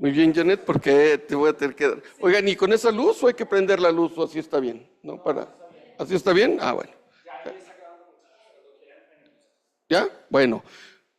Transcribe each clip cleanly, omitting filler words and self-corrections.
Muy bien, Janet, porque te voy a tener que dar. Oigan, ¿y con esa luz o hay que prender la luz o así está bien? ¿No? ¿Así está bien? Ah, bueno. ¿Ya? Bueno,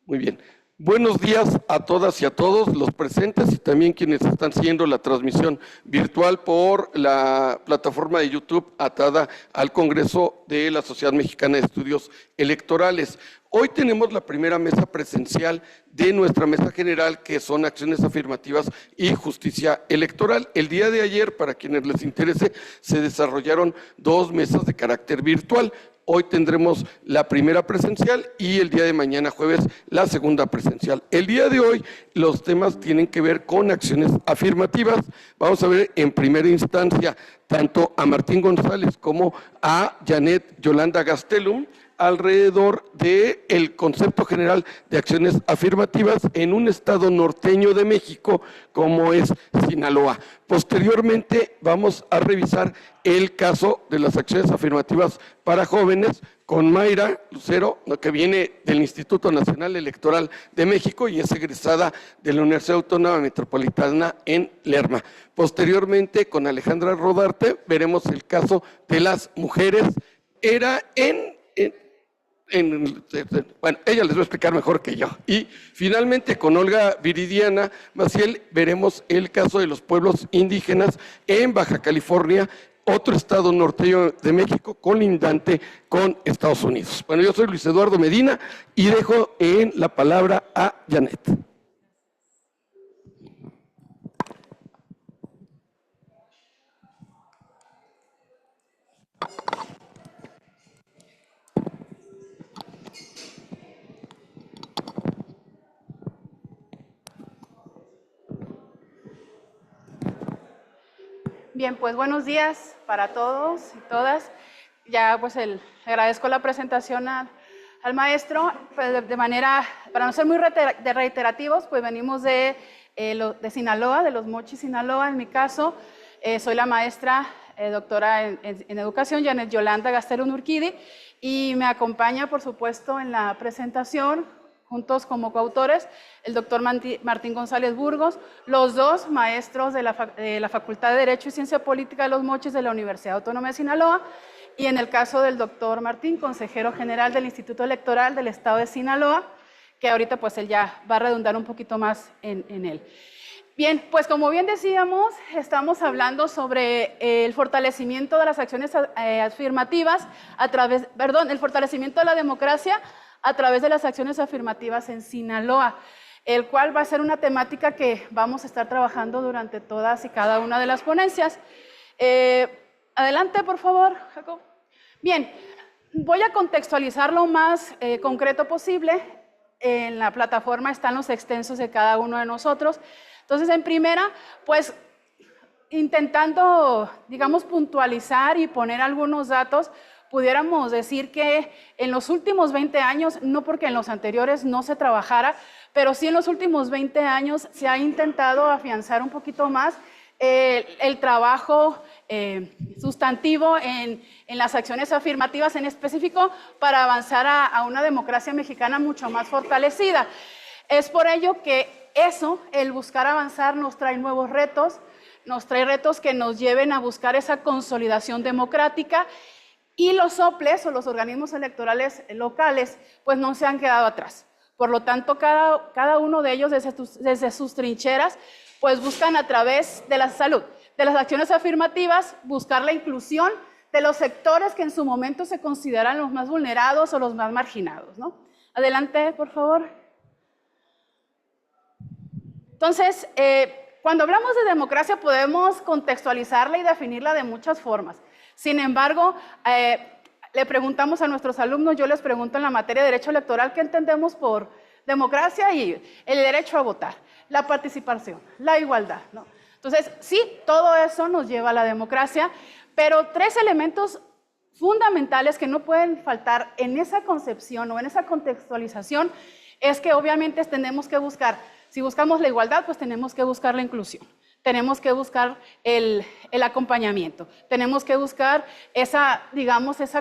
muy bien. Buenos días a todas y a todos los presentes y también quienes están siguiendo la transmisión virtual por la plataforma de YouTube atada al Congreso de la Sociedad Mexicana de Estudios Electorales. Hoy tenemos la primera mesa presencial de nuestra mesa general, que son acciones afirmativas y justicia electoral. El día de ayer, para quienes les interese, se desarrollaron 2 mesas de carácter virtual. Hoy tendremos la primera presencial y el día de mañana jueves la segunda presencial. El día de hoy los temas tienen que ver con acciones afirmativas. Vamos a ver en primera instancia tanto a Martín González como a Janet Yolanda Gastelum alrededor del concepto general de acciones afirmativas en un estado norteño de México como es Sinaloa. Posteriormente vamos a revisar el caso de las acciones afirmativas para jóvenes con Mayra Lucero, que viene del Instituto Nacional Electoral de México y es egresada de la Universidad Autónoma Metropolitana en Lerma. Posteriormente, con Alejandra Rodarte, veremos el caso de las mujeres. Bueno, ella les va a explicar mejor que yo. Y finalmente con Olga Viridiana Maciel veremos el caso de los pueblos indígenas en Baja California, otro estado norteño de México colindante con Estados Unidos. Bueno, yo soy Luis Eduardo Medina y dejo en la palabra a Janet. Bien, pues buenos días para todos y todas. Ya pues agradezco la presentación al maestro, pues de manera, para no ser muy reiterativos, pues venimos de Sinaloa, de Los Mochis, Sinaloa. En mi caso, soy la maestra doctora en educación, Janet Yolanda Gastelum Urquidi, y me acompaña, por supuesto, en la presentación, juntos como coautores, el doctor Martín González Burgos, los dos maestros de la Facultad de Derecho y Ciencia Política de Los Mochis de la Universidad Autónoma de Sinaloa, y en el caso del doctor Martín, consejero general del Instituto Electoral del Estado de Sinaloa, que ahorita pues él ya va a redundar un poquito más en él. Bien, pues como bien decíamos, estamos hablando sobre el fortalecimiento de las acciones afirmativas el fortalecimiento de la democracia a través de las acciones afirmativas en Sinaloa, el cual va a ser una temática que vamos a estar trabajando durante todas y cada una de las ponencias. Adelante, por favor, Jacob. Bien, voy a contextualizar lo más concreto posible. En la plataforma están los extensos de cada uno de nosotros. Entonces, en primera, pues, intentando, digamos, puntualizar y poner algunos datos, pudiéramos decir que en los últimos 20 años, no porque en los anteriores no se trabajara, pero sí en los últimos 20 años se ha intentado afianzar un poquito más el trabajo sustantivo en las acciones afirmativas en específico para avanzar a una democracia mexicana mucho más fortalecida. Es por ello que el buscar avanzar nos trae nuevos retos, nos trae retos que nos lleven a buscar esa consolidación democrática. Y los OPLES o los organismos electorales locales pues no se han quedado atrás. Por lo tanto, cada uno de ellos desde sus trincheras pues buscan a través de la salud, de las acciones afirmativas, buscar la inclusión de los sectores que en su momento se consideran los más vulnerados o los más marginados, ¿no? Adelante, por favor. Entonces, cuando hablamos de democracia podemos contextualizarla y definirla de muchas formas. Sin embargo, le preguntamos a nuestros alumnos, yo les pregunto en la materia de Derecho Electoral, ¿qué entendemos por democracia? Y el derecho a votar, la participación, la igualdad, ¿no? Entonces, sí, todo eso nos lleva a la democracia, pero 3 elementos fundamentales que no pueden faltar en esa concepción o en esa contextualización es que obviamente tenemos que buscar, si buscamos la igualdad, pues tenemos que buscar la inclusión. Tenemos que buscar el acompañamiento, tenemos que buscar esa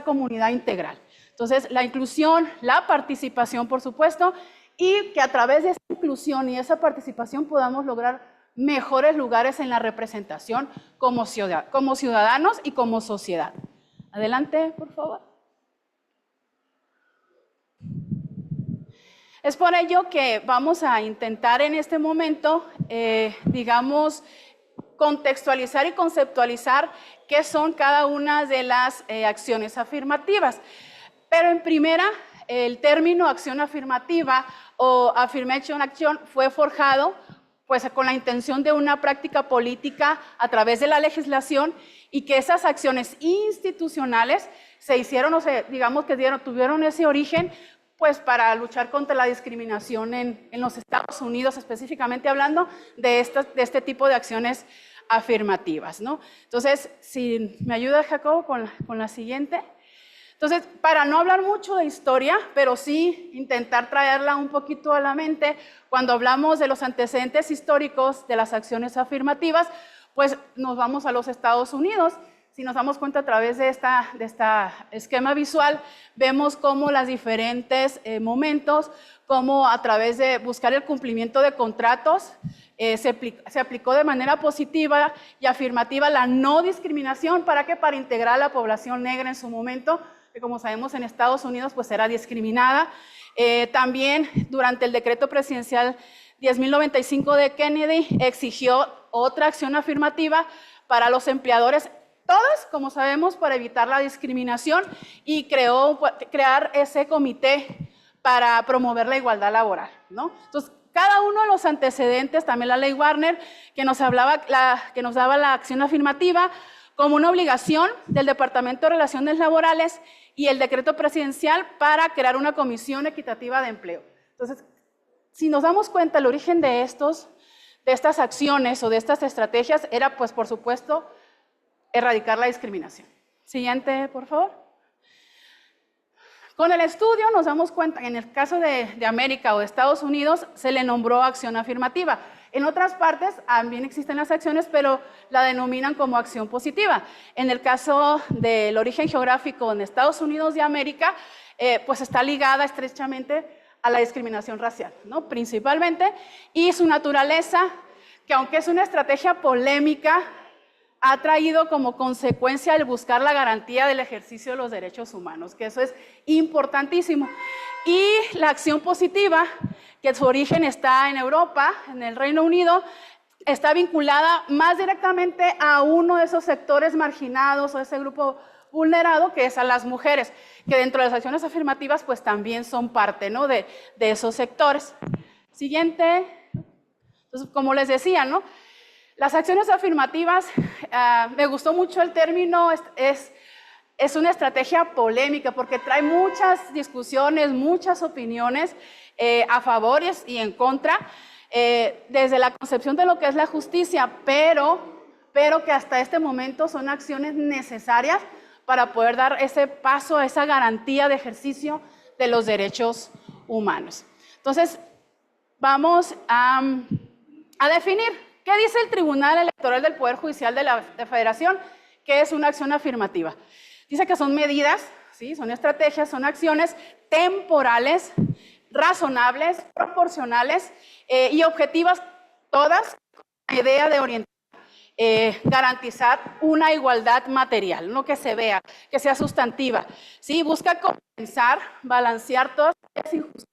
comunidad integral. Entonces, la inclusión, la participación, por supuesto, y que a través de esa inclusión y esa participación podamos lograr mejores lugares en la representación como ciudadanos y como sociedad. Adelante, por favor. Es por ello que vamos a intentar en este momento, digamos, contextualizar y conceptualizar qué son cada una de las acciones afirmativas. Pero en primera, el término acción afirmativa o affirmation action fue forjado pues con la intención de una práctica política a través de la legislación y que esas acciones institucionales se hicieron, o sea, digamos que tuvieron ese origen pues para luchar contra la discriminación en los Estados Unidos, específicamente hablando de este tipo de acciones afirmativas, ¿no? Entonces, si me ayuda Jacobo con la siguiente. Entonces, para no hablar mucho de historia, pero sí intentar traerla un poquito a la mente, cuando hablamos de los antecedentes históricos de las acciones afirmativas, pues nos vamos a los Estados Unidos. Si nos damos cuenta a través de esta esquema visual, vemos cómo los diferentes momentos, cómo a través de buscar el cumplimiento de contratos, se aplicó de manera positiva y afirmativa la no discriminación. ¿Para qué? Para integrar a la población negra en su momento, que como sabemos en Estados Unidos pues era discriminada. También durante el decreto presidencial 10.095 de Kennedy exigió otra acción afirmativa para los empleadores, todas, como sabemos, para evitar la discriminación, y crear ese comité para promover la igualdad laboral, ¿no? Entonces, cada uno de los antecedentes, también la ley Warner, que nos daba la acción afirmativa como una obligación del Departamento de Relaciones Laborales y el decreto presidencial para crear una comisión equitativa de empleo. Entonces, si nos damos cuenta, el origen de estas acciones o de estas estrategias era, pues, por supuesto, erradicar la discriminación. Siguiente, por favor. Con el estudio nos damos cuenta que en el caso de América o de Estados Unidos se le nombró acción afirmativa. En otras partes también existen las acciones, pero la denominan como acción positiva. En el caso del origen geográfico en Estados Unidos de América, pues está ligada estrechamente a la discriminación racial, ¿no? Principalmente, y su naturaleza, que aunque es una estrategia polémica, ha traído como consecuencia el buscar la garantía del ejercicio de los derechos humanos, que eso es importantísimo. Y la acción positiva, que su origen está en Europa, en el Reino Unido, está vinculada más directamente a uno de esos sectores marginados o ese grupo vulnerado, que es a las mujeres, que dentro de las acciones afirmativas pues también son parte, ¿no?, de esos sectores. Siguiente. Entonces, como les decía, ¿no?, las acciones afirmativas, me gustó mucho el término, es una estrategia polémica porque trae muchas discusiones, muchas opiniones a favor y en contra, desde la concepción de lo que es la justicia, pero que hasta este momento son acciones necesarias para poder dar ese paso, esa garantía de ejercicio de los derechos humanos. Entonces, vamos a definir. ¿Qué dice el Tribunal Electoral del Poder Judicial de la Federación? ¿Qué es una acción afirmativa? Dice que son medidas, ¿sí?, son estrategias, son acciones temporales, razonables, proporcionales y objetivas, todas con la idea de orientar, garantizar una igualdad material, no que se vea, que sea sustantiva, ¿sí? Busca compensar, balancear todas las injusticias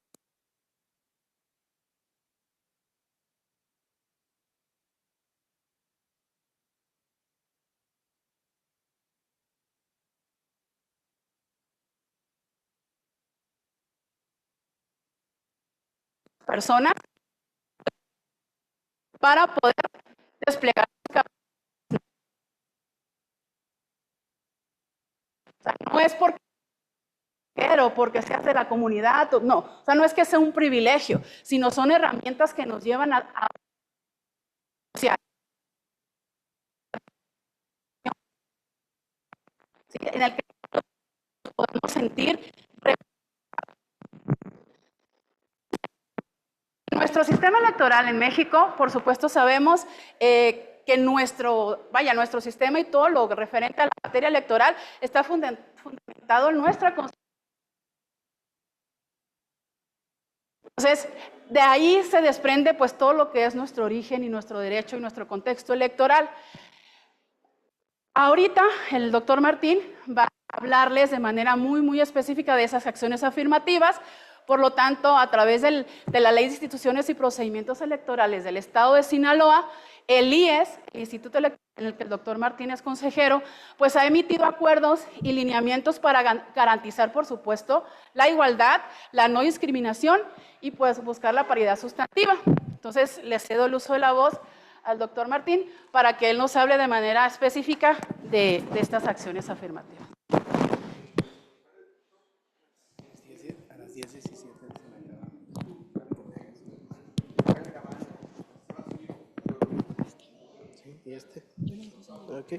personas para poder desplegar. O sea, no es porque seas de la comunidad, no, o sea, no es que sea un privilegio, sino son herramientas que nos llevan a ¿sí? En el que podemos sentir. Nuestro sistema electoral en México, por supuesto, sabemos que nuestro sistema y todo lo referente a la materia electoral está fundamentado en nuestra Constitución. Entonces, de ahí se desprende pues todo lo que es nuestro origen y nuestro derecho y nuestro contexto electoral. Ahorita el doctor Martín va a hablarles de manera muy específica de esas acciones afirmativas. Por lo tanto, a través de la Ley de Instituciones y Procedimientos Electorales del Estado de Sinaloa, el IES, el Instituto Electoral en el que el doctor Martín es consejero, pues ha emitido acuerdos y lineamientos para garantizar, por supuesto, la igualdad, la no discriminación y pues buscar la paridad sustantiva. Entonces, le cedo el uso de la voz al doctor Martín para que él nos hable de manera específica de estas acciones afirmativas. A las 10:17 ¿sí? ¿Y este? Ok.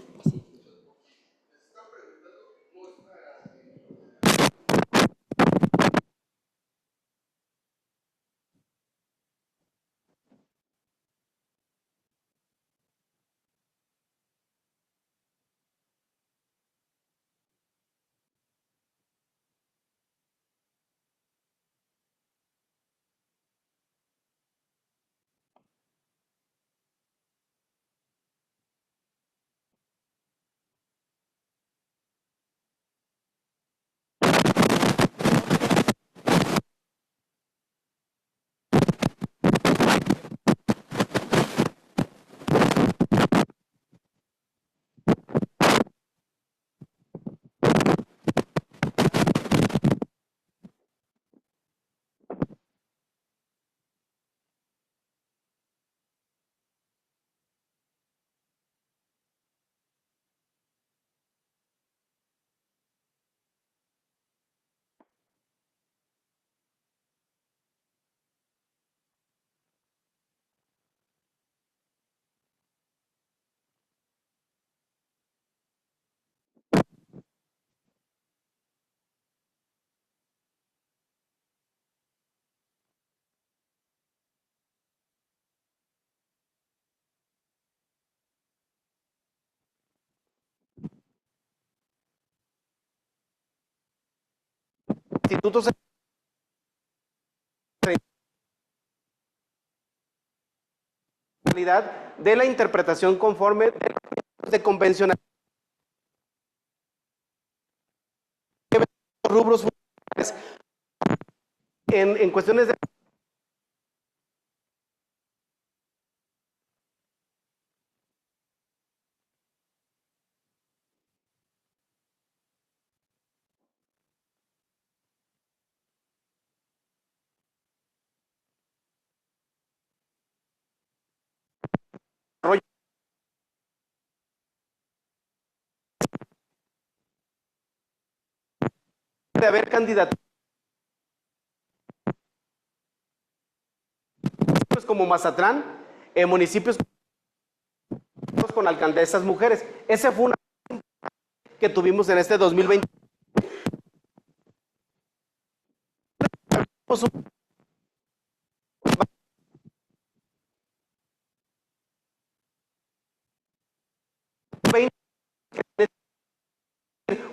Institutos de la interpretación conforme de convencional rubros en cuestiones de desarrollo de haber candidatos como Mazatlán, municipios con alcaldesas mujeres. Ese fue una que tuvimos en este 2020.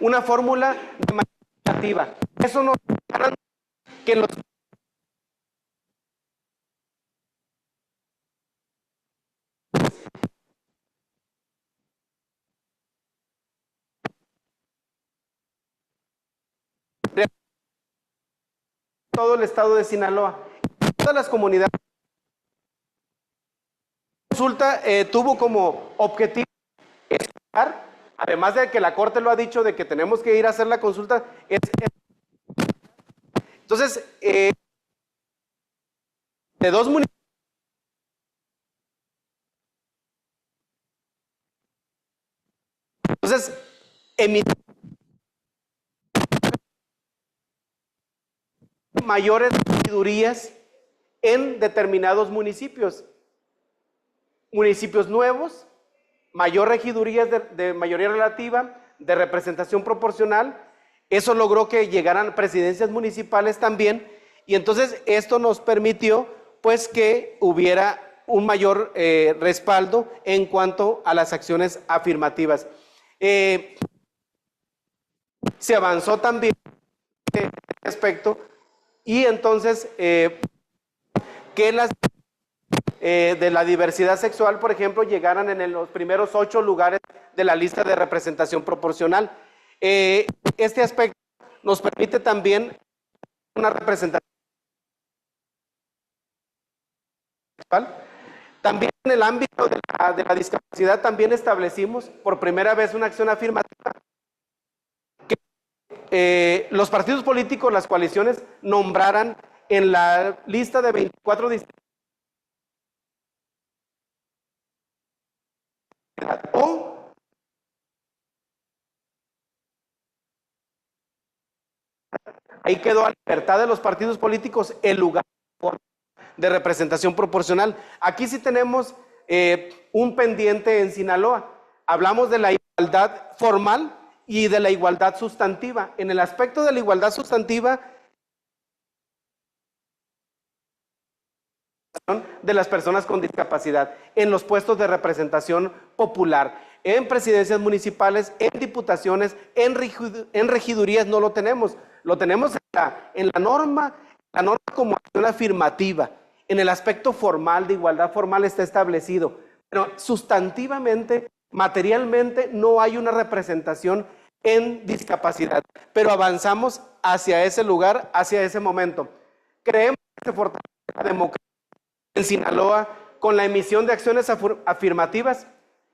Una fórmula de manera negativa. Eso no que los todo el estado de Sinaloa, todas las comunidades. La consulta tuvo como objetivo escuchar, además de que la Corte lo ha dicho de que tenemos que ir a hacer la consulta. Entonces, de dos municipios. Entonces, mayores regidurías en determinados municipios. Municipios nuevos, mayor regidurías de mayoría relativa, de representación proporcional. Eso logró que llegaran presidencias municipales también, y entonces esto nos permitió pues que hubiera un mayor respaldo en cuanto a las acciones afirmativas. Se avanzó también en este aspecto, y entonces que las de la diversidad sexual, por ejemplo, llegaran en los primeros 8 lugares de la lista de representación proporcional. Este aspecto nos permite también una representación sexual. También en el ámbito de la discapacidad también establecimos por primera vez una acción afirmativa. Los partidos políticos, las coaliciones, nombraran en la lista de 24 distritos o ahí quedó a libertad de los partidos políticos el lugar de representación proporcional. Aquí sí tenemos un pendiente en Sinaloa. Hablamos de la igualdad formal y de la igualdad sustantiva. En el aspecto de la igualdad sustantiva, de las personas con discapacidad en los puestos de representación popular, en presidencias municipales, en diputaciones, en regidurías no lo tenemos. Lo tenemos en la norma como acción afirmativa. En el aspecto formal, de igualdad formal, está establecido. Pero sustantivamente, materialmente, no hay una representación en discapacidad. Pero avanzamos hacia ese lugar, hacia ese momento. Creemos que se fortalece la democracia en Sinaloa con la emisión de acciones afirmativas.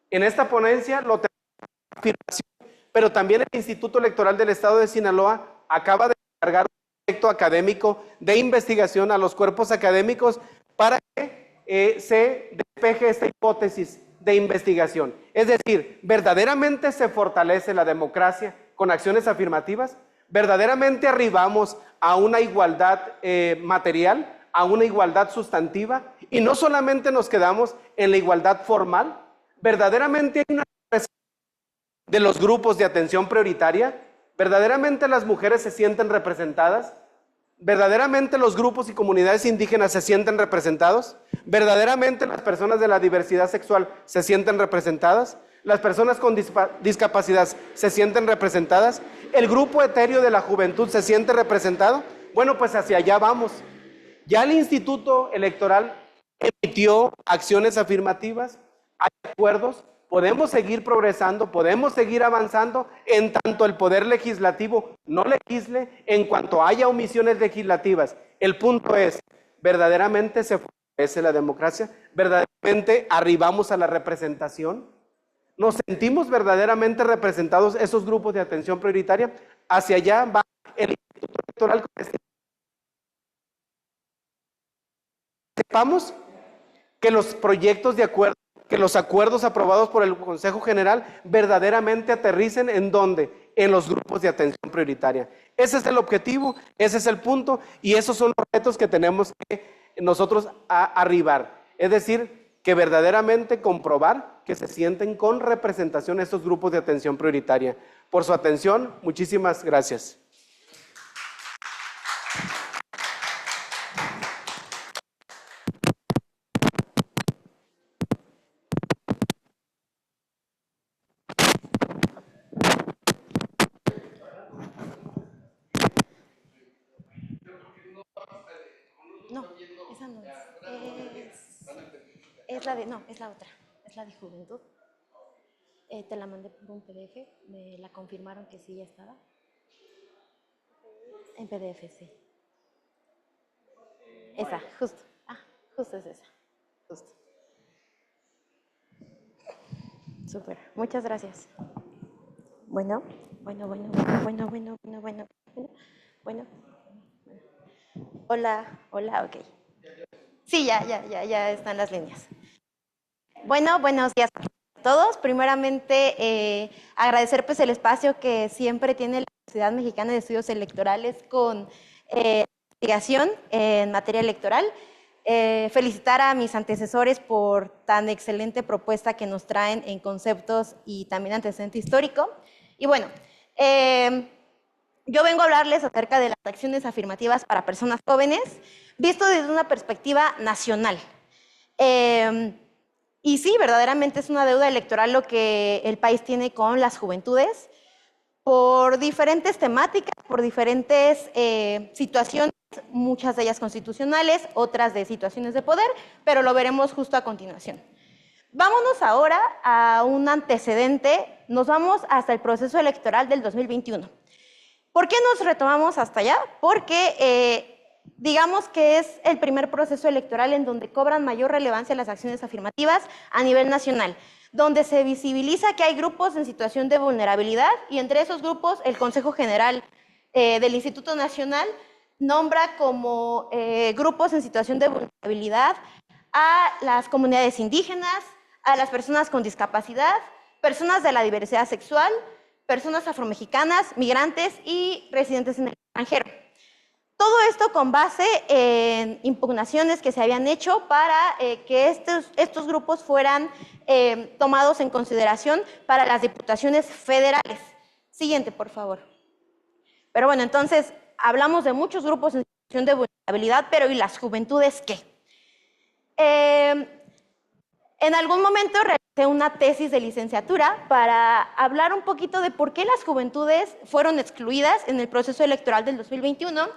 En esta ponencia lo tenemos afirmación, pero también el Instituto Electoral del Estado de Sinaloa acaba de encargar un proyecto académico de investigación a los cuerpos académicos para que se despeje esta hipótesis de investigación. Es decir, ¿verdaderamente se fortalece la democracia con acciones afirmativas? ¿Verdaderamente arribamos a una igualdad material, a una igualdad sustantiva? Y no solamente nos quedamos en la igualdad formal. ¿Verdaderamente hay una representación de los grupos de atención prioritaria? ¿Verdaderamente las mujeres se sienten representadas? ¿Verdaderamente los grupos y comunidades indígenas se sienten representados? ¿Verdaderamente las personas de la diversidad sexual se sienten representadas? ¿Las personas con discapacidad se sienten representadas? ¿El grupo etéreo de la juventud se siente representado? Bueno, pues hacia allá vamos. Ya el Instituto Electoral emitió acciones afirmativas, hay acuerdos, podemos seguir progresando, podemos seguir avanzando en tanto el Poder Legislativo no legisle, en cuanto haya omisiones legislativas. El punto es, ¿verdaderamente se fortalece la democracia? ¿Verdaderamente arribamos a la representación? ¿Nos sentimos verdaderamente representados esos grupos de atención prioritaria? Hacia allá va el Instituto Electoral con este. Sepamos que los proyectos de acuerdo, que los acuerdos aprobados por el Consejo General verdaderamente aterricen ¿en dónde? En los grupos de atención prioritaria. Ese es el objetivo, ese es el punto y esos son los retos que tenemos que nosotros arribar. Es decir, que verdaderamente comprobar que se sienten con representación estos grupos de atención prioritaria. Por su atención, muchísimas gracias. No, esa no es. Es la de, no, es la otra. Es la de juventud. Te la mandé por un PDF. Me la confirmaron que sí ya estaba. En PDF, sí. Esa, justo. Ah, justo es esa. Justo. Súper. Muchas gracias. Bueno. Hola, ok. Sí, ya están las líneas. Bueno, buenos días a todos. Primeramente, agradecer pues el espacio que siempre tiene la Sociedad Mexicana de Estudios Electorales con investigación en materia electoral. Felicitar a mis antecesores por tan excelente propuesta que nos traen en conceptos y también antecedente histórico. Y bueno, yo vengo a hablarles acerca de las acciones afirmativas para personas jóvenes, visto desde una perspectiva nacional. Y sí, verdaderamente es una deuda electoral lo que el país tiene con las juventudes, por diferentes temáticas, por diferentes situaciones muchas de ellas constitucionales, otras de situaciones de poder, pero lo veremos justo a continuación. Vámonos ahora a un antecedente, nos vamos hasta el proceso electoral del 2021. ¿Por qué nos retomamos hasta allá? Porque digamos que es el primer proceso electoral en donde cobran mayor relevancia las acciones afirmativas a nivel nacional, donde se visibiliza que hay grupos en situación de vulnerabilidad y entre esos grupos el Consejo General del Instituto Nacional nombra como grupos en situación de vulnerabilidad a las comunidades indígenas, a las personas con discapacidad, personas de la diversidad sexual, personas afromexicanas, migrantes y residentes en el extranjero. Todo esto con base en impugnaciones que se habían hecho para que estos grupos fueran tomados en consideración para las diputaciones federales. Siguiente, por favor. Pero bueno, entonces hablamos de muchos grupos en situación de vulnerabilidad, pero ¿y las juventudes qué? En algún momento realicé una tesis de licenciatura para hablar un poquito de por qué las juventudes fueron excluidas en el proceso electoral del 2021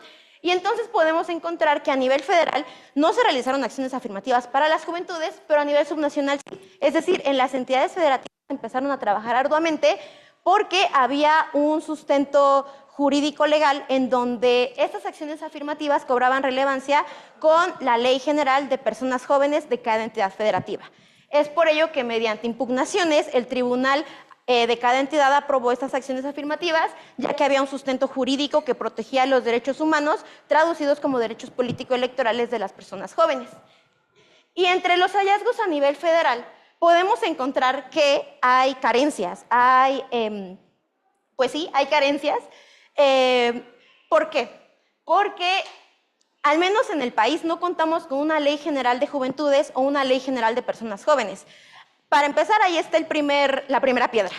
y entonces podemos encontrar que a nivel federal no se realizaron acciones afirmativas para las juventudes, pero a nivel subnacional sí. Es decir, en las entidades federativas empezaron a trabajar arduamente porque había un sustento jurídico legal en donde estas acciones afirmativas cobraban relevancia con la Ley General de Personas Jóvenes de cada entidad federativa. Es por ello que mediante impugnaciones el tribunal de cada entidad aprobó estas acciones afirmativas, ya que había un sustento jurídico que protegía los derechos humanos, traducidos como derechos político-electorales de las personas jóvenes. Y entre los hallazgos a nivel federal podemos encontrar que hay carencias, pues sí, hay carencias. ¿Por qué? Porque al menos en el país no contamos con una ley general de juventudes o una ley general de personas jóvenes. Para empezar, ahí está la primera piedra.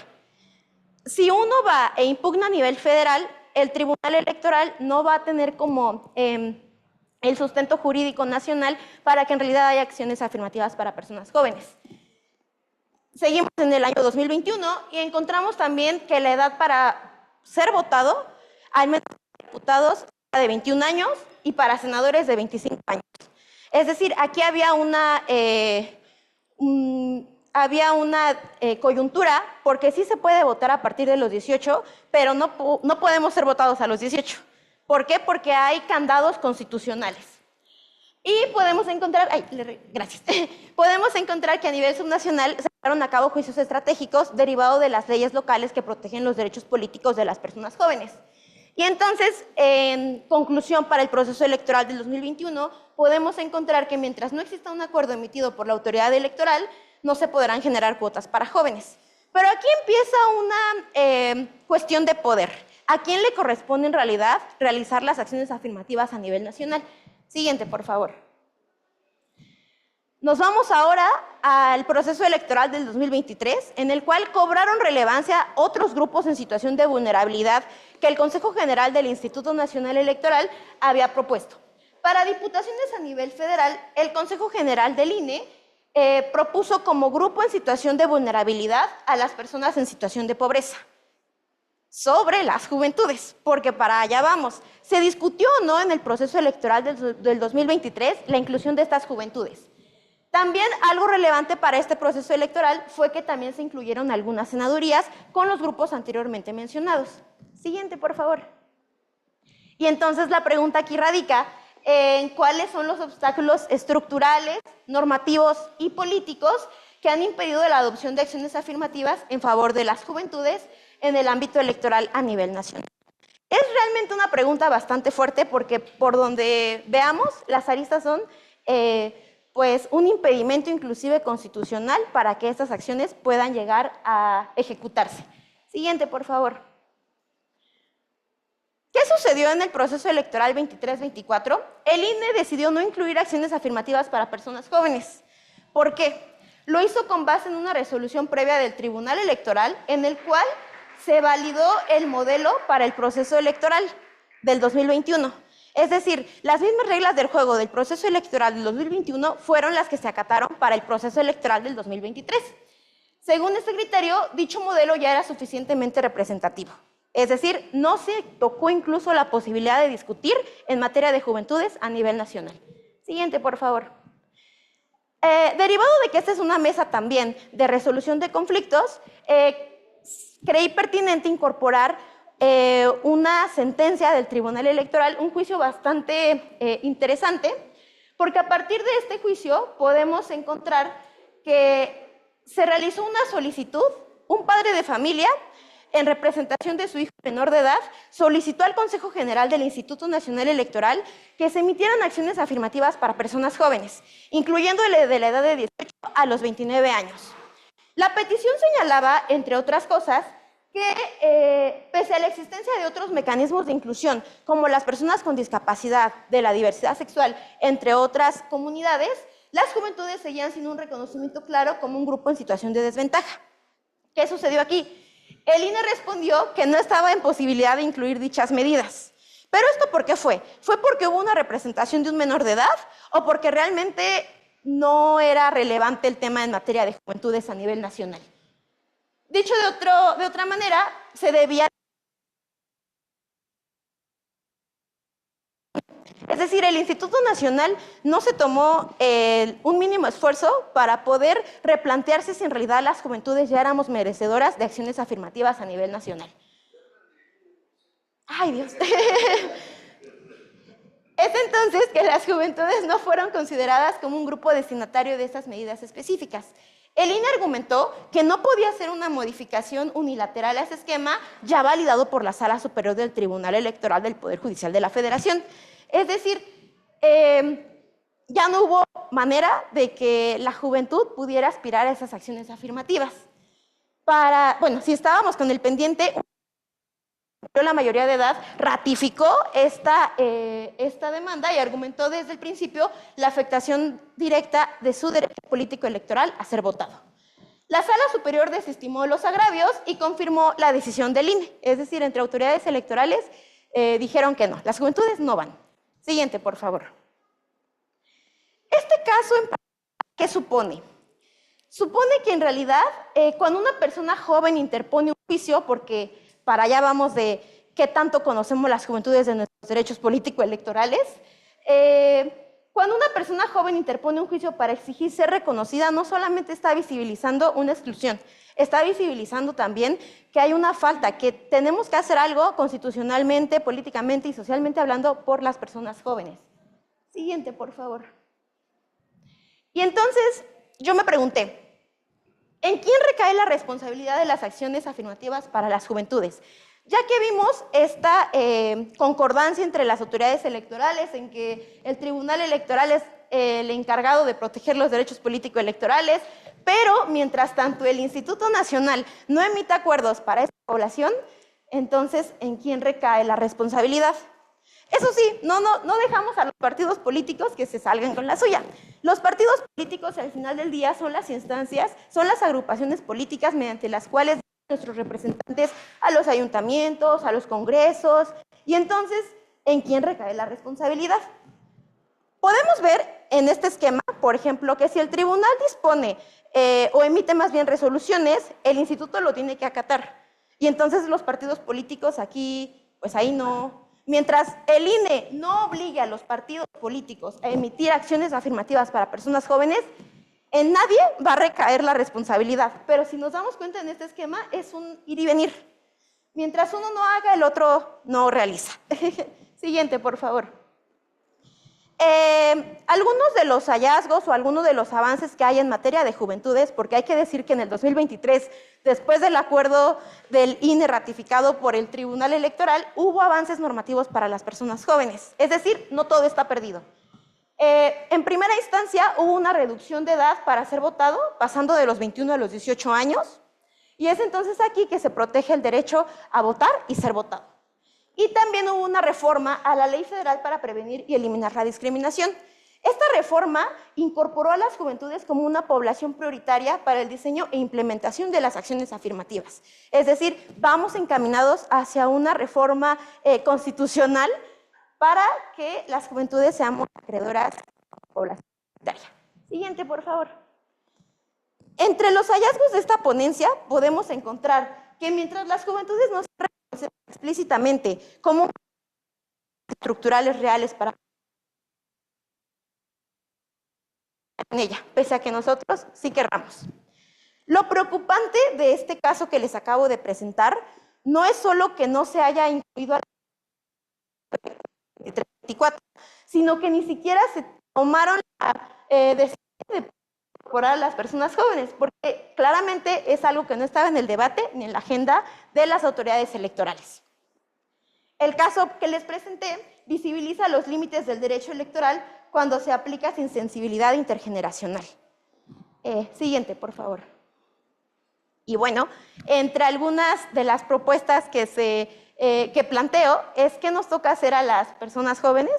Si uno va e impugna a nivel federal, el Tribunal Electoral no va a tener como el sustento jurídico nacional para que en realidad haya acciones afirmativas para personas jóvenes. Seguimos en el año 2021 y encontramos también que la edad para ser votado, al menos para diputados, era de 21 años y para senadores de 25 años. Es decir, aquí había una coyuntura, porque sí se puede votar a partir de los 18, pero no podemos ser votados a los 18. ¿Por qué? Porque hay candados constitucionales. Y podemos encontrar, gracias, podemos encontrar que a nivel subnacional se llevaron a cabo juicios estratégicos derivados de las leyes locales que protegen los derechos políticos de las personas jóvenes. Y entonces, en conclusión, para el proceso electoral del 2021, podemos encontrar que mientras no exista un acuerdo emitido por la autoridad electoral, no se podrán generar cuotas para jóvenes. Pero aquí empieza una cuestión de poder. ¿A quién le corresponde en realidad realizar las acciones afirmativas a nivel nacional? Siguiente, por favor. Nos vamos ahora al proceso electoral del 2023, en el cual cobraron relevancia otros grupos en situación de vulnerabilidad que el Consejo General del Instituto Nacional Electoral había propuesto. Para diputaciones a nivel federal, el Consejo General del INE propuso como grupo en situación de vulnerabilidad a las personas en situación de pobreza sobre las juventudes, porque para allá vamos. Se discutió o no en el proceso electoral del 2023 la inclusión de estas juventudes. También algo relevante para este proceso electoral fue que también se incluyeron algunas senadurías con los grupos anteriormente mencionados. Siguiente, por favor. Y entonces la pregunta aquí radica en cuáles son los obstáculos estructurales, normativos y políticos que han impedido la adopción de acciones afirmativas en favor de las juventudes en el ámbito electoral a nivel nacional. Es realmente una pregunta bastante fuerte porque por donde veamos, las aristas son pues un impedimento inclusive constitucional para que estas acciones puedan llegar a ejecutarse. Siguiente, por favor. ¿Qué sucedió en el proceso electoral 23-24? El INE decidió no incluir acciones afirmativas para personas jóvenes. ¿Por qué? Lo hizo con base en una resolución previa del Tribunal Electoral en el cual se validó el modelo para el proceso electoral del 2021. Es decir, las mismas reglas del juego del proceso electoral del 2021 fueron las que se acataron para el proceso electoral del 2023. Según este criterio, dicho modelo ya era suficientemente representativo. Es decir, no se tocó incluso la posibilidad de discutir en materia de juventudes a nivel nacional. Siguiente, por favor. Derivado de que esta es una mesa también de resolución de conflictos, creí pertinente incorporar una sentencia del Tribunal Electoral, un juicio bastante interesante, porque a partir de este juicio podemos encontrar que se realizó una solicitud, un padre de familia, en representación de su hijo menor de edad, solicitó al Consejo General del Instituto Nacional Electoral que se emitieran acciones afirmativas para personas jóvenes, incluyendo de la edad de 18 a los 29 años. La petición señalaba, entre otras cosas, que pese a la existencia de otros mecanismos de inclusión, como las personas con discapacidad, de la diversidad sexual, entre otras comunidades, las juventudes seguían sin un reconocimiento claro como un grupo en situación de desventaja. ¿Qué sucedió aquí? El INE respondió que no estaba en posibilidad de incluir dichas medidas. ¿Pero esto por qué fue? ¿Fue porque hubo una representación de un menor de edad o porque realmente no era relevante el tema en materia de juventudes a nivel nacional? Dicho de otra manera, se debía... Es decir, el Instituto Nacional no se tomó un mínimo esfuerzo para poder replantearse si en realidad las juventudes ya éramos merecedoras de acciones afirmativas a nivel nacional. ¡Ay, Dios! Es entonces que las juventudes no fueron consideradas como un grupo destinatario de estas medidas específicas. El INE argumentó que no podía ser una modificación unilateral a ese esquema ya validado por la Sala Superior del Tribunal Electoral del Poder Judicial de la Federación. Es decir, ya no hubo manera de que la juventud pudiera aspirar a esas acciones afirmativas. Bueno, si estábamos con el pendiente, la mayoría de edad ratificó esta demanda y argumentó desde el principio la afectación directa de su derecho político electoral a ser votado. La Sala Superior desestimó los agravios y confirmó la decisión del INE, es decir, entre autoridades electorales dijeron que no, las juventudes no van. Siguiente, por favor. Este caso, ¿qué supone? Supone que en realidad, cuando una persona joven interpone un juicio, porque para allá vamos de qué tanto conocemos las juventudes de nuestros derechos político-electorales, cuando una persona joven interpone un juicio para exigir ser reconocida, no solamente está visibilizando una exclusión, está visibilizando también que hay una falta, que tenemos que hacer algo constitucionalmente, políticamente y socialmente hablando por las personas jóvenes. Siguiente, por favor. Y entonces yo me pregunté, ¿en quién recae la responsabilidad de las acciones afirmativas para las juventudes? Ya que vimos esta concordancia entre las autoridades electorales en que el Tribunal Electoral es el encargado de proteger los derechos político-electorales, pero mientras tanto el Instituto Nacional no emite acuerdos para esta población, entonces, ¿en quién recae la responsabilidad? Eso sí, no dejamos a los partidos políticos que se salgan con la suya. Los partidos políticos al final del día son las instancias, son las agrupaciones políticas mediante las cuales nuestros representantes a los ayuntamientos, a los congresos, y entonces, ¿en quién recae la responsabilidad? Podemos ver en este esquema, por ejemplo, que si el tribunal dispone o emite más bien resoluciones, el instituto lo tiene que acatar. Y entonces los partidos políticos aquí, pues ahí no. Mientras el INE no obligue a los partidos políticos a emitir acciones afirmativas para personas jóvenes, en nadie va a recaer la responsabilidad. Pero si nos damos cuenta en este esquema, es un ir y venir. Mientras uno no haga, el otro no realiza. Siguiente, por favor. Algunos de los hallazgos o algunos de los avances que hay en materia de juventudes, porque hay que decir que en el 2023, después del acuerdo del INE ratificado por el Tribunal Electoral, hubo avances normativos para las personas jóvenes. Es decir, no todo está perdido. En primera instancia, hubo una reducción de edad para ser votado, pasando de los 21 a los 18 años, y es entonces aquí que se protege el derecho a votar y ser votado. Y también hubo una reforma a la Ley Federal para prevenir y eliminar la discriminación. Esta reforma incorporó a las juventudes como una población prioritaria para el diseño e implementación de las acciones afirmativas. Es decir, vamos encaminados hacia una reforma constitucional para que las juventudes seamos acreedoras a la población prioritaria. Siguiente, por favor. Entre los hallazgos de esta ponencia podemos encontrar que mientras las juventudes no sean explícitamente como estructurales reales para en ella, pese a que nosotros sí querramos. Lo preocupante de este caso que les acabo de presentar no es solo que no se haya incluido a la 24, sino que ni siquiera se tomaron la decisión de incorporar a las personas jóvenes, porque claramente es algo que no estaba en el debate ni en la agenda de las autoridades electorales. El caso que les presenté visibiliza los límites del derecho electoral cuando se aplica sin sensibilidad intergeneracional. Siguiente, por favor. Y bueno, entre algunas de las propuestas que planteo es qué nos toca hacer a las personas jóvenes.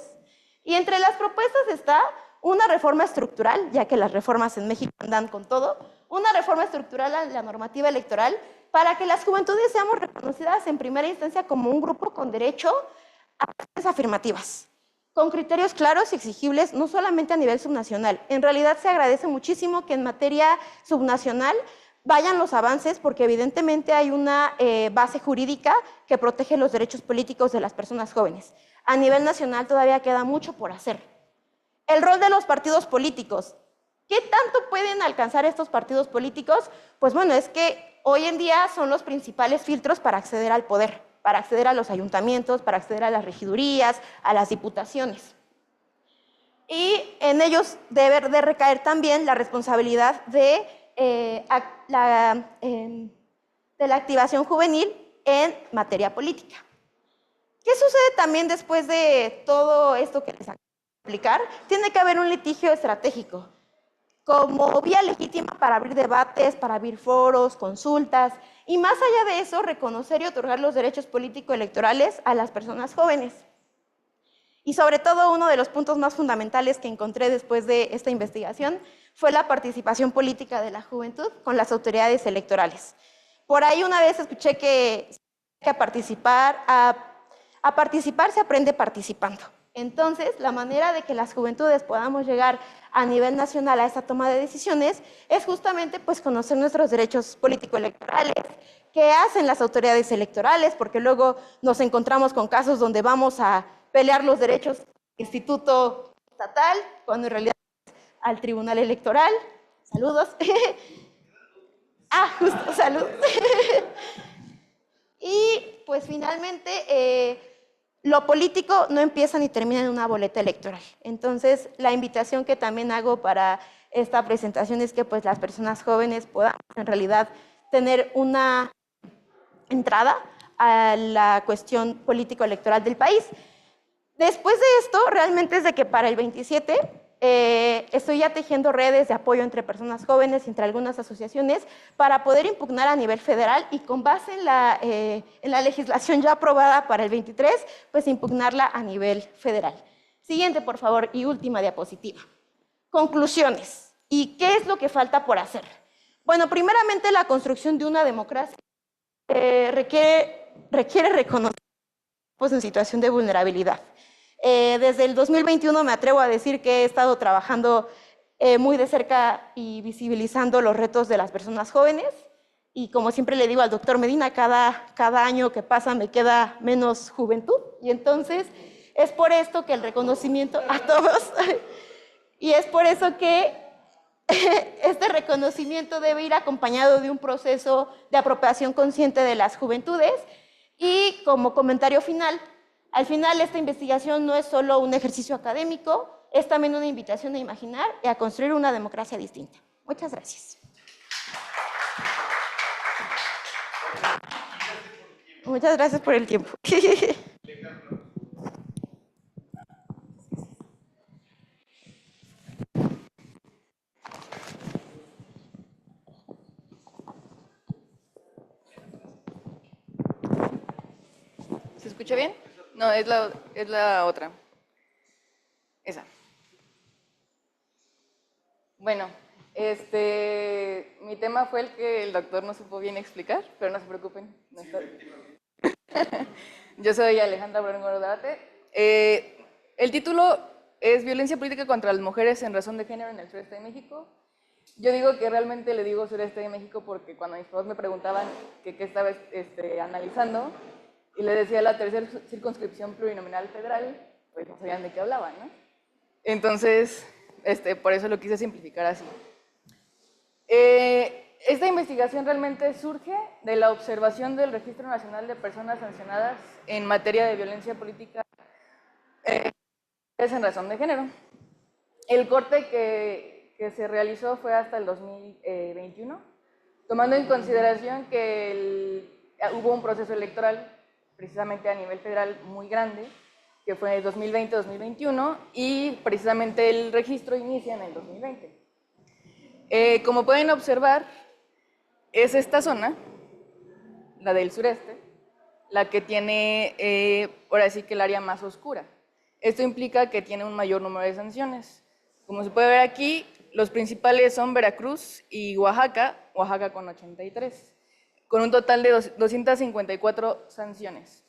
Y entre las propuestas está una reforma estructural, ya que las reformas en México andan con todo, una reforma estructural a la normativa electoral para que las juventudes seamos reconocidas en primera instancia como un grupo con derecho a acciones afirmativas, con criterios claros y exigibles, no solamente a nivel subnacional. En realidad se agradece muchísimo que en materia subnacional vayan los avances, porque evidentemente hay una base jurídica que protege los derechos políticos de las personas jóvenes. A nivel nacional todavía queda mucho por hacer. El rol de los partidos políticos. ¿Qué tanto pueden alcanzar estos partidos políticos? Pues bueno, es que hoy en día son los principales filtros para acceder al poder, para acceder a los ayuntamientos, para acceder a las regidurías, a las diputaciones. Y en ellos debe de recaer también la responsabilidad de la activación juvenil en materia política. ¿Qué sucede también después de todo esto que les acabo de explicar? Tiene que haber un litigio estratégico como vía legítima para abrir debates, para abrir foros, consultas, y más allá de eso, reconocer y otorgar los derechos político-electorales a las personas jóvenes. Y sobre todo, uno de los puntos más fundamentales que encontré después de esta investigación fue la participación política de la juventud con las autoridades electorales. Por ahí una vez escuché que a participar se aprende participando. Entonces, la manera de que las juventudes podamos llegar a nivel nacional a esta toma de decisiones es justamente pues, conocer nuestros derechos político-electorales, qué hacen las autoridades electorales, porque luego nos encontramos con casos donde vamos a pelear los derechos del instituto estatal, cuando en realidad es al tribunal electoral. Saludos. Justo, saludos. Y pues finalmente, lo político no empieza ni termina en una boleta electoral. Entonces, la invitación que también hago para esta presentación es que pues, las personas jóvenes puedan en realidad tener una entrada a la cuestión político-electoral del país. Después de esto, realmente es de que para el 27 estoy ya tejiendo redes de apoyo entre personas jóvenes, entre algunas asociaciones, para poder impugnar a nivel federal y con base en la legislación ya aprobada para el 23, pues impugnarla a nivel federal. Siguiente, por favor, y última diapositiva. Conclusiones. ¿Y qué es lo que falta por hacer? Bueno, primeramente la construcción de una democracia requiere reconocer pues, en situación de vulnerabilidad. Desde el 2021 me atrevo a decir que he estado trabajando muy de cerca y visibilizando los retos de las personas jóvenes, y como siempre le digo al doctor Medina, cada año que pasa me queda menos juventud, y entonces es por esto que el reconocimiento a todos, y es por eso que este reconocimiento debe ir acompañado de un proceso de apropiación consciente de las juventudes. Y como comentario final, al final esta investigación no es solo un ejercicio académico, es también una invitación a imaginar y a construir una democracia distinta. Muchas gracias. Muchas gracias por el tiempo. ¿Se escucha bien? No, es la otra. Esa. Bueno, mi tema fue el que el doctor no supo bien explicar, pero no se preocupen. No está... Yo soy Alejandra Blanco Rodarte. El título es Violencia política contra las mujeres en razón de género en el sureste de México. Yo digo que realmente le digo sureste de México porque cuando mis papás me preguntaban qué estaba analizando, y les decía la tercera circunscripción plurinominal federal, pues no sabían de qué hablaban, ¿no? Entonces, por eso lo quise simplificar así. Esta investigación realmente surge de la observación del Registro Nacional de Personas Sancionadas en materia de violencia política en razón de género. El corte que se realizó fue hasta el 2021, tomando en consideración que hubo un proceso electoral, precisamente a nivel federal, muy grande, que fue 2020-2021, y precisamente el registro inicia en el 2020. Como pueden observar, es esta zona, la del sureste, la que tiene, ahora sí que el área más oscura. Esto implica que tiene un mayor número de sanciones. Como se puede ver aquí, los principales son Veracruz y Oaxaca, Oaxaca con 83, con un total de 254 sanciones.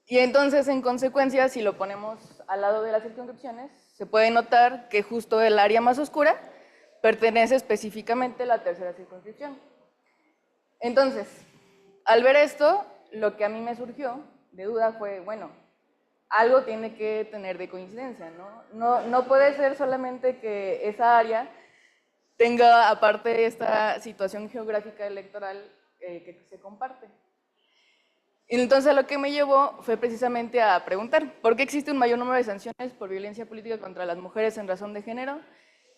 Y entonces, en consecuencia, si lo ponemos al lado de las circunscripciones, se puede notar que justo el área más oscura pertenece específicamente a la tercera circunscripción. Entonces, al ver esto, lo que a mí me surgió de duda fue, bueno, algo tiene que tener de coincidencia, ¿no? No puede ser solamente que esa área tenga, aparte esta situación geográfica electoral que se comparte. Entonces, lo que me llevó fue precisamente a preguntar, ¿por qué existe un mayor número de sanciones por violencia política contra las mujeres en razón de género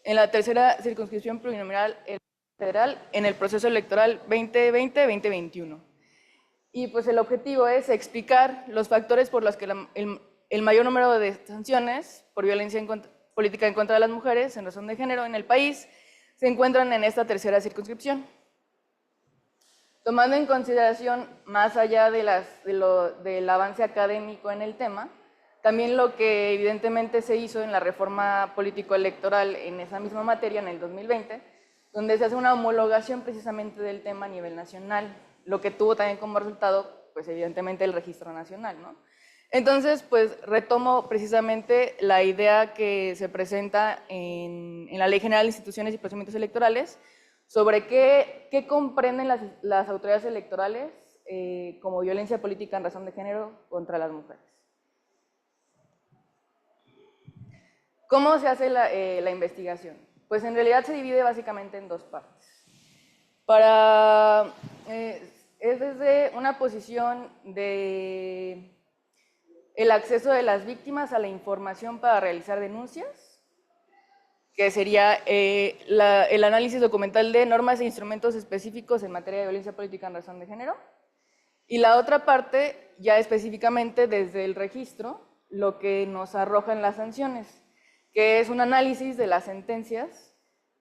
en la tercera circunscripción plurinominal federal en el proceso electoral 2020-2021? Y pues el objetivo es explicar los factores por los que el mayor número de sanciones por violencia política en contra de las mujeres en razón de género en el país se encuentran en esta tercera circunscripción. Tomando en consideración, más allá del avance académico en el tema, también lo que evidentemente se hizo en la reforma político-electoral en esa misma materia en el 2020, donde se hace una homologación precisamente del tema a nivel nacional, lo que tuvo también como resultado, pues evidentemente el registro nacional, ¿no? Entonces, pues retomo precisamente la idea que se presenta en la Ley General de Instituciones y Procedimientos Electorales sobre qué comprenden las autoridades electorales como violencia política en razón de género contra las mujeres. ¿Cómo se hace la investigación? Pues en realidad se divide básicamente en dos partes. Es desde una posición de el acceso de las víctimas a la información para realizar denuncias, que sería el análisis documental de normas e instrumentos específicos en materia de violencia política en razón de género, y la otra parte, ya específicamente desde el registro, lo que nos arrojan las sanciones, que es un análisis de las sentencias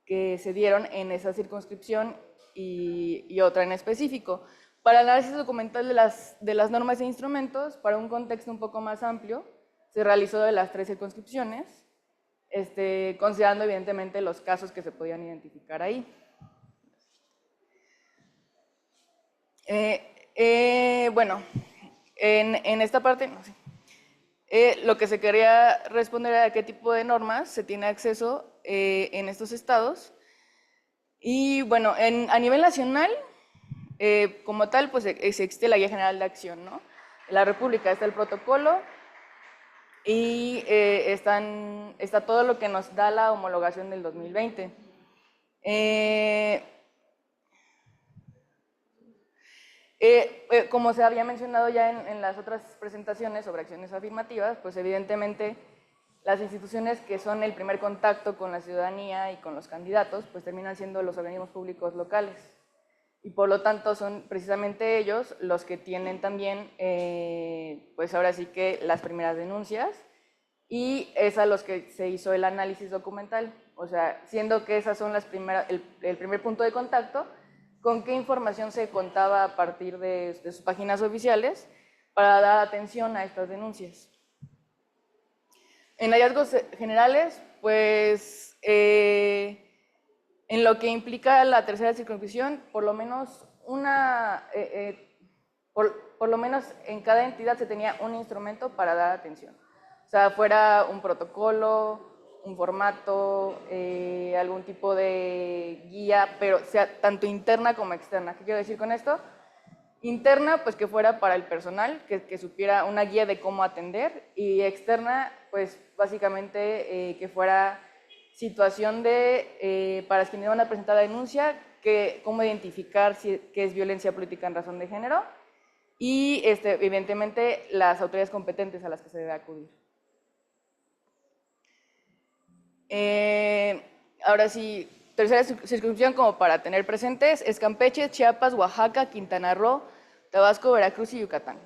que se dieron en esa circunscripción y otra en específico. Para el análisis documental de las normas e instrumentos, para un contexto un poco más amplio, se realizó de las 3 circunscripciones, considerando evidentemente los casos que se podían identificar ahí. Bueno, en esta parte, no sé. Lo que se quería responder era a qué tipo de normas se tiene acceso en estos estados. Y bueno, a nivel nacional, como tal, pues existe la Guía General de Acción, ¿no? En la República está el protocolo y está todo lo que nos da la homologación del 2020. Como se había mencionado ya en las otras presentaciones sobre acciones afirmativas, pues evidentemente las instituciones que son el primer contacto con la ciudadanía y con los candidatos, pues terminan siendo los organismos públicos locales. Y por lo tanto son precisamente ellos los que tienen también, pues ahora sí que las primeras denuncias, y es a los que se hizo el análisis documental. O sea, siendo que esas son el primer punto de contacto, con qué información se contaba a partir de sus páginas oficiales para dar atención a estas denuncias. En hallazgos generales, pues en lo que implica la tercera circunscripción, por lo menos por lo menos en cada entidad se tenía un instrumento para dar atención. O sea, fuera un protocolo, un formato, algún tipo de guía, pero sea tanto interna como externa. ¿Qué quiero decir con esto? Interna, pues que fuera para el personal, que supiera una guía de cómo atender, y externa, pues básicamente que fuera situación de, para quienes van a presentar la denuncia, cómo identificar qué es violencia política en razón de género, y evidentemente las autoridades competentes a las que se debe acudir. Ahora sí, tercera circunscripción como para tener presentes es Campeche, Chiapas, Oaxaca, Quintana Roo, Tabasco, Veracruz y Yucatán.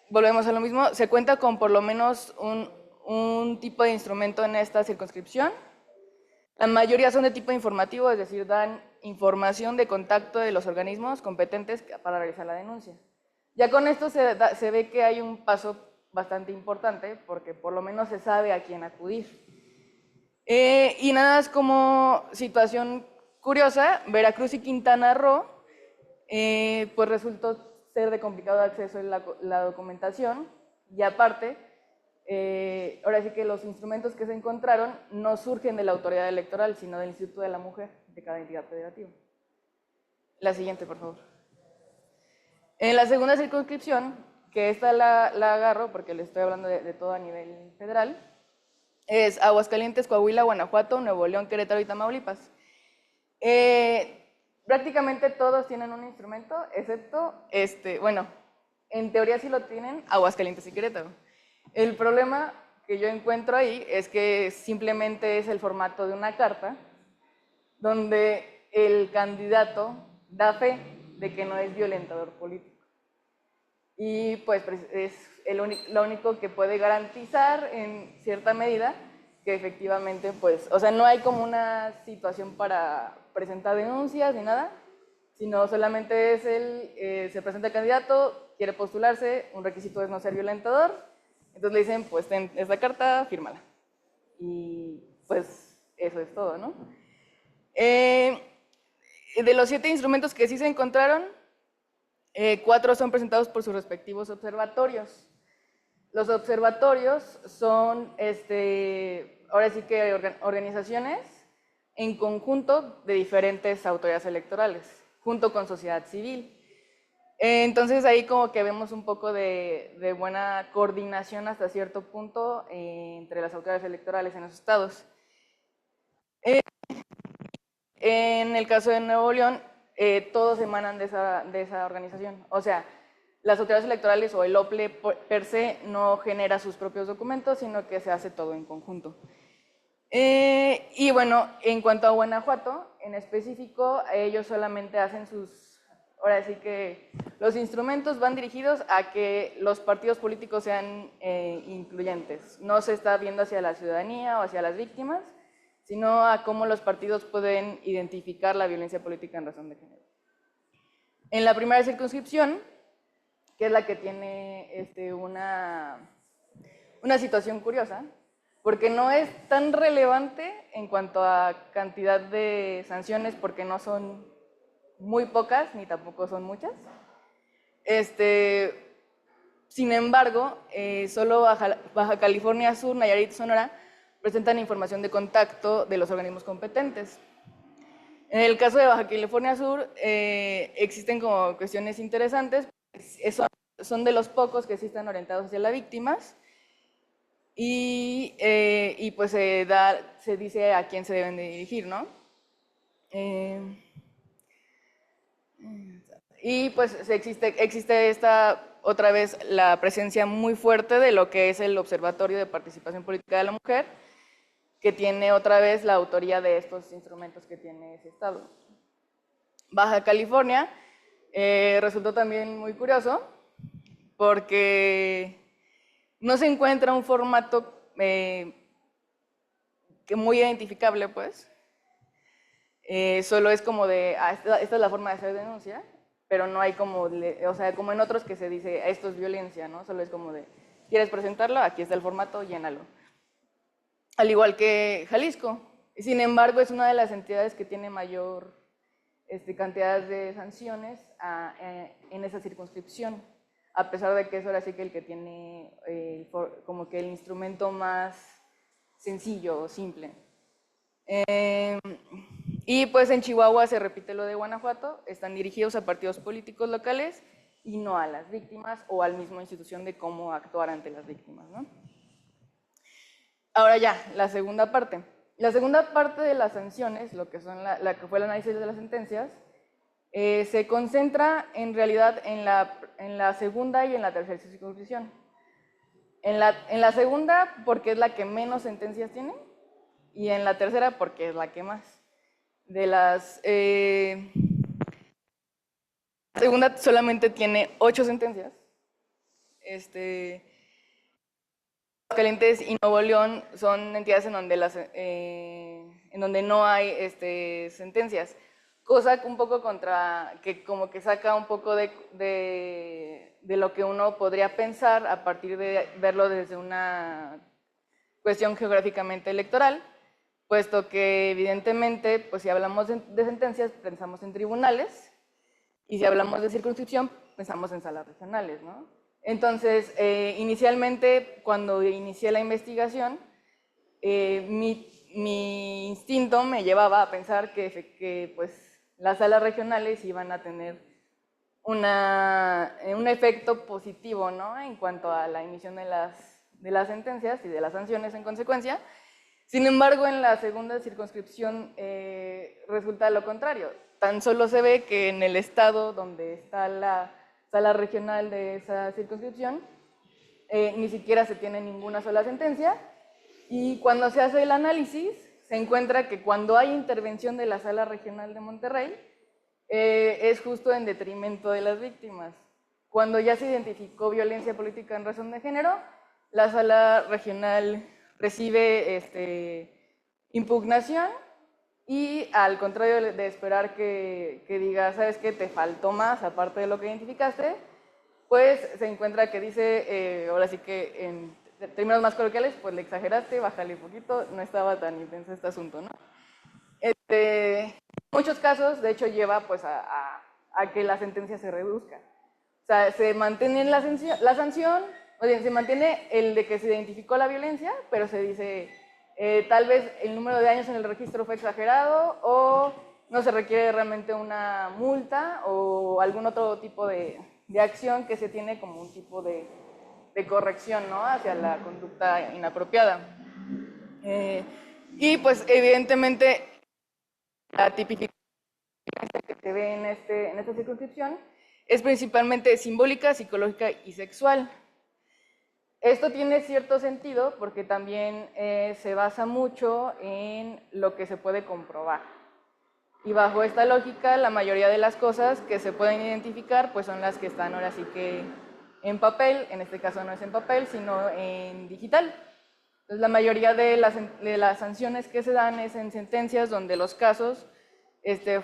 Volvemos a lo mismo, se cuenta con por lo menos un tipo de instrumento en esta circunscripción. La mayoría son de tipo informativo, es decir, dan información de contacto de los organismos competentes para realizar la denuncia. Ya con esto se ve que hay un paso bastante importante, porque por lo menos se sabe a quién acudir. Y nada más como situación curiosa, Veracruz y Quintana Roo, pues resultó ser de complicado acceso en la documentación, y aparte, ahora sí que los instrumentos que se encontraron no surgen de la autoridad electoral, sino del Instituto de la Mujer de cada entidad federativa. La siguiente, por favor. En la segunda circunscripción, que esta la agarro porque le estoy hablando de todo a nivel federal, es Aguascalientes, Coahuila, Guanajuato, Nuevo León, Querétaro y Tamaulipas. Prácticamente todos tienen un instrumento, excepto, bueno, en teoría sí lo tienen Aguascalientes y Querétaro. El problema que yo encuentro ahí es que simplemente es el formato de una carta donde el candidato da fe de que no es violentador político. Y pues es lo único que puede garantizar en cierta medida que efectivamente, pues, o sea, no hay como una situación para presentar denuncias ni nada, sino solamente es se presenta el candidato, quiere postularse, un requisito es no ser violentador, entonces le dicen, pues ten esta carta, fírmala. Y pues eso es todo, ¿no? De los 7 instrumentos que sí se encontraron, 4 son presentados por sus respectivos observatorios. Los observatorios son, ahora sí que organizaciones en conjunto de diferentes autoridades electorales, junto con sociedad civil. Entonces ahí como que vemos un poco de buena coordinación hasta cierto punto entre las autoridades electorales en los estados. En el caso de Nuevo León, todos emanan de esa organización. O sea, las autoridades electorales o el OPLE per se no genera sus propios documentos, sino que se hace todo en conjunto. Y bueno, en cuanto a Guanajuato, en específico, ellos solamente hacen ahora sí que los instrumentos van dirigidos a que los partidos políticos sean incluyentes. No se está viendo hacia la ciudadanía o hacia las víctimas, sino a cómo los partidos pueden identificar la violencia política en razón de género. En la primera circunscripción, que es la que tiene una situación curiosa, porque no es tan relevante en cuanto a cantidad de sanciones, porque no son muy pocas, ni tampoco son muchas. Sin embargo, solo Baja California Sur, Nayarit y Sonora presentan información de contacto de los organismos competentes. En el caso de Baja California Sur, existen como cuestiones interesantes, son de los pocos que sí están orientados hacia las víctimas, y pues se dice a quién se deben de dirigir, ¿no? Y pues existe otra vez la presencia muy fuerte de lo que es el Observatorio de Participación Política de la Mujer, que tiene otra vez la autoría de estos instrumentos que tiene ese estado. Baja California resultó también muy curioso porque no se encuentra un formato que muy identificable, pues. Solo es como de, esta es la forma de hacer denuncia, pero no hay como, o sea, como en otros que se dice, esto es violencia, ¿no? Solo es como de, ¿quieres presentarlo? Aquí está el formato, llénalo. Al igual que Jalisco. Sin embargo, es una de las entidades que tiene mayor cantidad de sanciones en esa circunscripción, a pesar de que es ahora sí que el que tiene como que el instrumento más sencillo o simple. Y pues en Chihuahua se repite lo de Guanajuato, están dirigidos a partidos políticos locales y no a las víctimas o al mismo institución de cómo actuar ante las víctimas, ¿no? Ahora ya, la segunda parte. La segunda parte de las sanciones, lo que son la que fue el análisis de las sentencias, se concentra en realidad en la segunda y en la tercera circunscripción. En la segunda porque es la que menos sentencias tiene y en la tercera porque es la que más. De las... la segunda solamente tiene 8 sentencias. Aguascalientes y Nuevo León son entidades en donde no hay sentencias, cosa que un poco que como que saca un poco de lo que uno podría pensar a partir de verlo desde una cuestión geográficamente electoral, puesto que evidentemente, pues si hablamos de sentencias, pensamos en tribunales, y si hablamos de circunscripción, pensamos en salas regionales, ¿no? Entonces, inicialmente, cuando inicié la investigación, mi instinto me llevaba a pensar que pues, las salas regionales iban a tener un efecto positivo, ¿no? En cuanto a la emisión de las sentencias y de las sanciones en consecuencia. Sin embargo, en la segunda circunscripción resulta lo contrario. Tan solo se ve que en el estado donde está la sala regional de esa circunscripción, ni siquiera se tiene ninguna sola sentencia, y cuando se hace el análisis, se encuentra que cuando hay intervención de la sala regional de Monterrey, es justo en detrimento de las víctimas. Cuando ya se identificó violencia política en razón de género, la sala regional recibe impugnación, y al contrario de esperar que diga, ¿sabes qué? Te faltó más, aparte de lo que identificaste, pues se encuentra que dice, ahora sí que en términos más coloquiales, pues le exageraste, bájale un poquito, no estaba tan intenso este asunto, ¿no? En muchos casos, de hecho, lleva pues a que la sentencia se reduzca. O sea, se mantiene la sanción, o sea, se mantiene el de que se identificó la violencia, pero se dice... tal vez el número de años en el registro fue exagerado o no se requiere realmente una multa o algún otro tipo de acción que se tiene como un tipo de corrección, ¿no? Hacia la conducta inapropiada. Y pues evidentemente la tipificación que se ve en esta circunscripción es principalmente simbólica, psicológica y sexual. Esto tiene cierto sentido porque también se basa mucho en lo que se puede comprobar. Y bajo esta lógica, la mayoría de las cosas que se pueden identificar pues son las que están ahora sí que en papel, en este caso no es en papel, sino en digital. Entonces, la mayoría de las sanciones que se dan es en sentencias donde los casos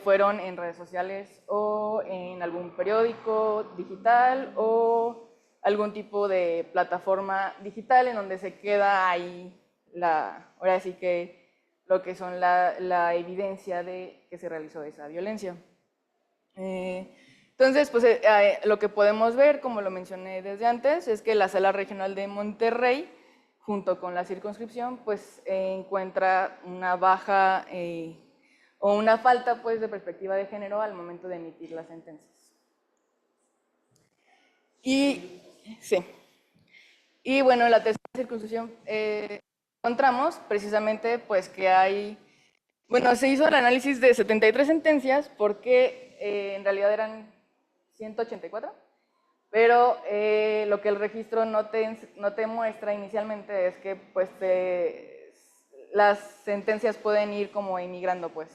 fueron en redes sociales o en algún periódico digital o algún tipo de plataforma digital en donde se queda ahí ahora sí que lo que son la evidencia de que se realizó esa violencia. Entonces, pues lo que podemos ver, como lo mencioné desde antes, es que la Sala Regional de Monterrey, junto con la circunscripción, pues encuentra una baja o una falta pues de perspectiva de género al momento de emitir las sentencias. Sí. Y bueno, en la tercera circunscripción encontramos precisamente pues que hay, bueno, se hizo el análisis de 73 sentencias porque en realidad eran 184, pero lo que el registro no te muestra inicialmente es que pues las sentencias pueden ir como emigrando pues,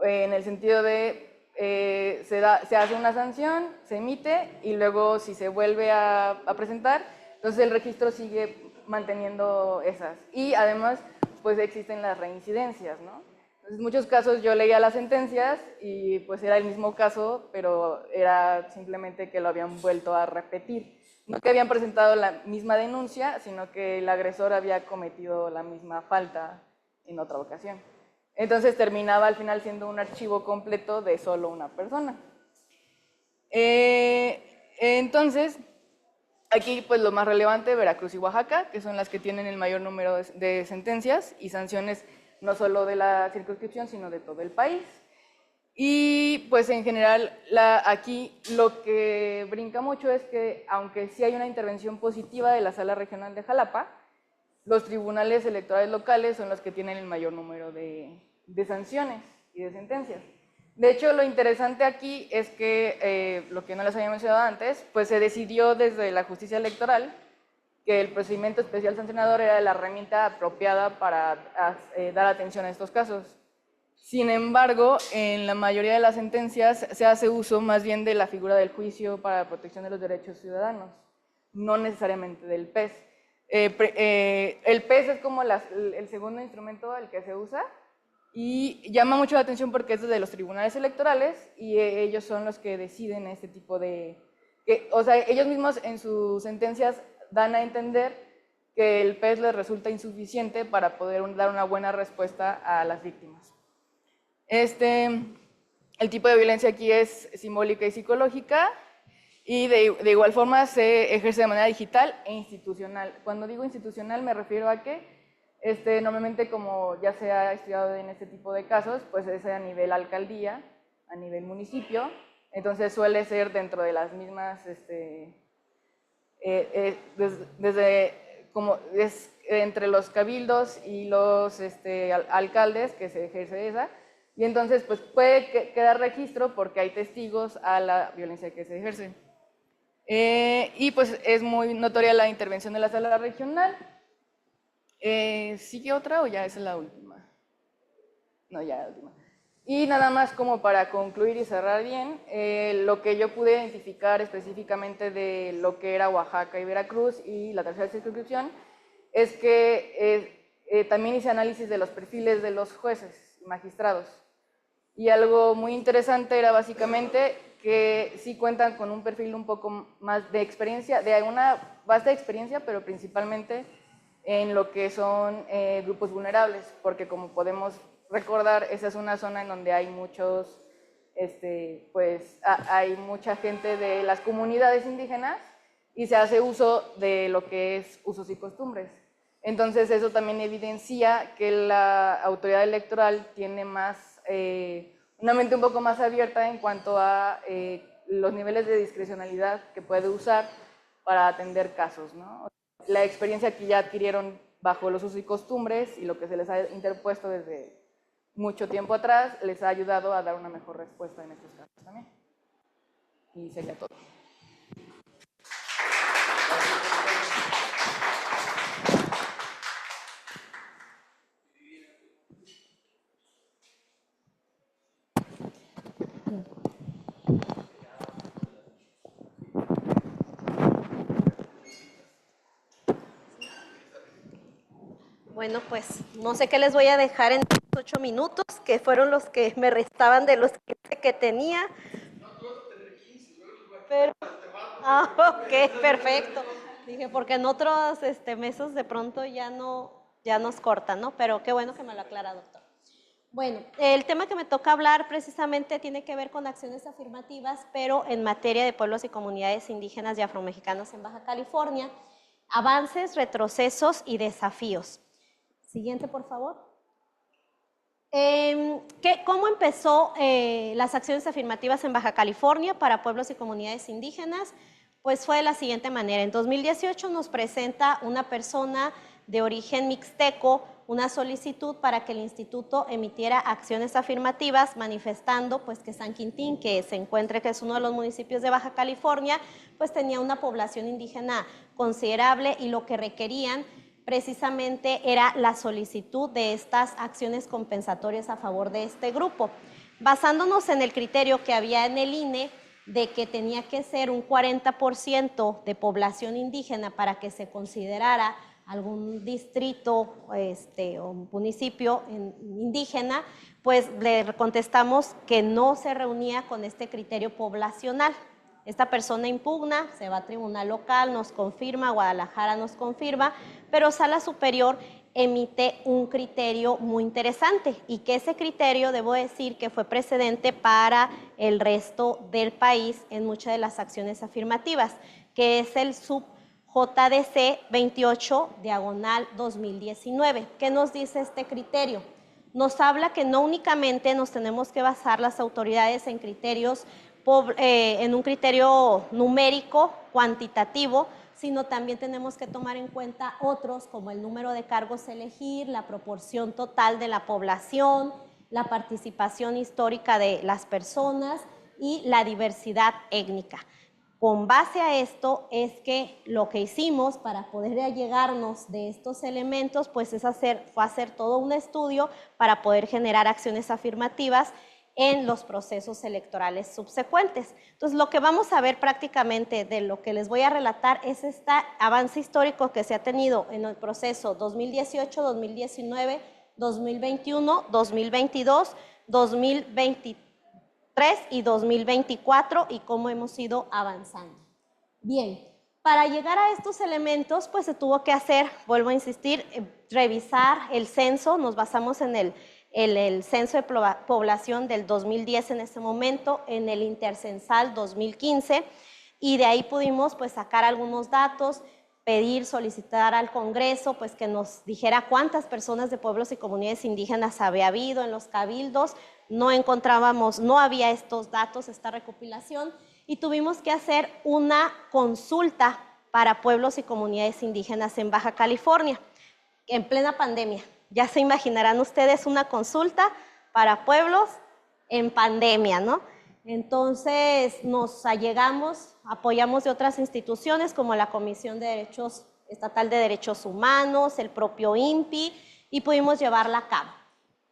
en el sentido de se hace una sanción, se emite y luego si se vuelve a presentar, entonces el registro sigue manteniendo esas. Y además, pues existen las reincidencias, ¿no? Entonces, en muchos casos yo leía las sentencias y pues era el mismo caso, pero era simplemente que lo habían vuelto a repetir. No que habían presentado la misma denuncia, sino que el agresor había cometido la misma falta en otra ocasión. Entonces terminaba al final siendo un archivo completo de solo una persona. Entonces, aquí pues lo más relevante, Veracruz y Oaxaca, que son las que tienen el mayor número de sentencias y sanciones no solo de la circunscripción, sino de todo el país. Y pues en general aquí lo que brinca mucho es que aunque sí hay una intervención positiva de la Sala Regional de Jalapa, los tribunales electorales locales son los que tienen el mayor número de sanciones y de sentencias. De hecho, lo interesante aquí es que, lo que no les había mencionado antes, pues se decidió desde la justicia electoral que el procedimiento especial sancionador era la herramienta apropiada para dar atención a estos casos. Sin embargo, en la mayoría de las sentencias se hace uso más bien de la figura del juicio para la protección de los derechos ciudadanos, no necesariamente del PES. El PES es como el segundo instrumento al que se usa y llama mucho la atención porque es de los tribunales electorales y ellos son los que deciden este tipo de... o sea, ellos mismos en sus sentencias dan a entender que el PES les resulta insuficiente para poder dar una buena respuesta a las víctimas. El tipo de violencia aquí es simbólica y psicológica y de igual forma se ejerce de manera digital e institucional. Cuando digo institucional me refiero a que normalmente como ya se ha estudiado en este tipo de casos, pues es a nivel alcaldía, a nivel municipio, entonces suele ser dentro de las mismas, entre los cabildos y los alcaldes que se ejerce esa. Y entonces pues puede quedar registro porque hay testigos a la violencia que se ejerce. Y pues es muy notoria la intervención de la sala regional. ¿Sigue otra o ya esa es la última? No, ya la última. Y nada más como para concluir y cerrar bien, lo que yo pude identificar específicamente de lo que era Oaxaca y Veracruz y la tercera circunscripción es que también hice análisis de los perfiles de los jueces y magistrados. Y algo muy interesante era básicamente que sí cuentan con un perfil un poco más de experiencia, de una vasta experiencia, pero principalmente en lo que son grupos vulnerables, porque como podemos recordar, esa es una zona en donde hay muchos, hay mucha gente de las comunidades indígenas y se hace uso de lo que es usos y costumbres. Entonces eso también evidencia que la autoridad electoral tiene más, una mente un poco más abierta en cuanto a los niveles de discrecionalidad que puede usar para atender casos, ¿no? La experiencia que ya adquirieron bajo los usos y costumbres y lo que se les ha interpuesto desde mucho tiempo atrás les ha ayudado a dar una mejor respuesta en estos casos también. Y sería todo. Bueno, pues no sé qué les voy a dejar en 8 minutos, que fueron los que me restaban de los 15 que tenía. Pero, ok, perfecto. Dije, porque en otros meses de pronto ya nos cortan, ¿no? Pero qué bueno que me lo aclara, doctor. Bueno, el tema que me toca hablar precisamente tiene que ver con acciones afirmativas, pero en materia de pueblos y comunidades indígenas y afromexicanos en Baja California, avances, retrocesos y desafíos. Siguiente, por favor. ¿Cómo empezó las acciones afirmativas en Baja California para pueblos y comunidades indígenas? Pues fue de la siguiente manera. En 2018 nos presenta una persona de origen mixteco una solicitud para que el instituto emitiera acciones afirmativas manifestando pues que San Quintín, que se encuentra, que es uno de los municipios de Baja California, pues tenía una población indígena considerable y lo que requerían precisamente era la solicitud de estas acciones compensatorias a favor de este grupo. Basándonos en el criterio que había en el INE de que tenía que ser un 40% de población indígena para que se considerara algún distrito o municipio indígena, pues le contestamos que no se reunía con este criterio poblacional. Esta persona impugna, se va a tribunal local, nos confirma, Guadalajara nos confirma, pero Sala Superior emite un criterio muy interesante y que ese criterio, debo decir, que fue precedente para el resto del país en muchas de las acciones afirmativas, que es el sub-JDC 28/2019. ¿Qué nos dice este criterio? nos habla que no únicamente nos tenemos que basar las autoridades en criterios, en un criterio numérico, cuantitativo, sino también tenemos que tomar en cuenta otros como el número de cargos a elegir, la proporción total de la población, la participación histórica de las personas y la diversidad étnica. Con base a esto es que lo que hicimos para poder allegarnos de estos elementos, pues fue hacer todo un estudio para poder generar acciones afirmativas en los procesos electorales subsecuentes. Entonces, lo que vamos a ver prácticamente de lo que les voy a relatar es este avance histórico que se ha tenido en el proceso 2018, 2019, 2021, 2022, 2023 y 2024 y cómo hemos ido avanzando. Bien, para llegar a estos elementos, pues se tuvo que hacer, vuelvo a insistir, revisar el censo, nos basamos en el censo de población del 2010 en ese momento, en el intercensal 2015, y de ahí pudimos pues sacar algunos datos, pedir, solicitar al Congreso pues que nos dijera cuántas personas de pueblos y comunidades indígenas había habido en los cabildos. No encontrábamos, no había estos datos, esta recopilación, y tuvimos que hacer una consulta para pueblos y comunidades indígenas en Baja California, en plena pandemia. Ya se imaginarán ustedes una consulta para pueblos en pandemia, ¿no? Entonces nos allegamos, apoyamos de otras instituciones como la Comisión Estatal de Derechos Humanos, el propio INPI, y pudimos llevarla a cabo.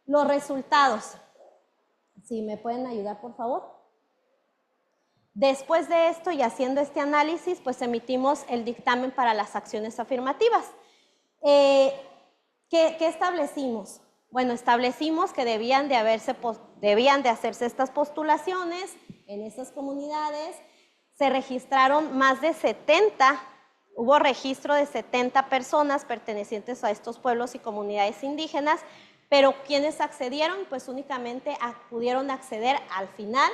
Los resultados, si me pueden ayudar por favor. Después de esto y haciendo este análisis, pues emitimos el dictamen para las acciones afirmativas. ¿Qué establecimos? Bueno, establecimos que debían de hacerse estas postulaciones en estas comunidades. Se registraron más de 70, hubo registro de 70 personas pertenecientes a estos pueblos y comunidades indígenas, pero quienes accedieron, pues únicamente pudieron acceder al final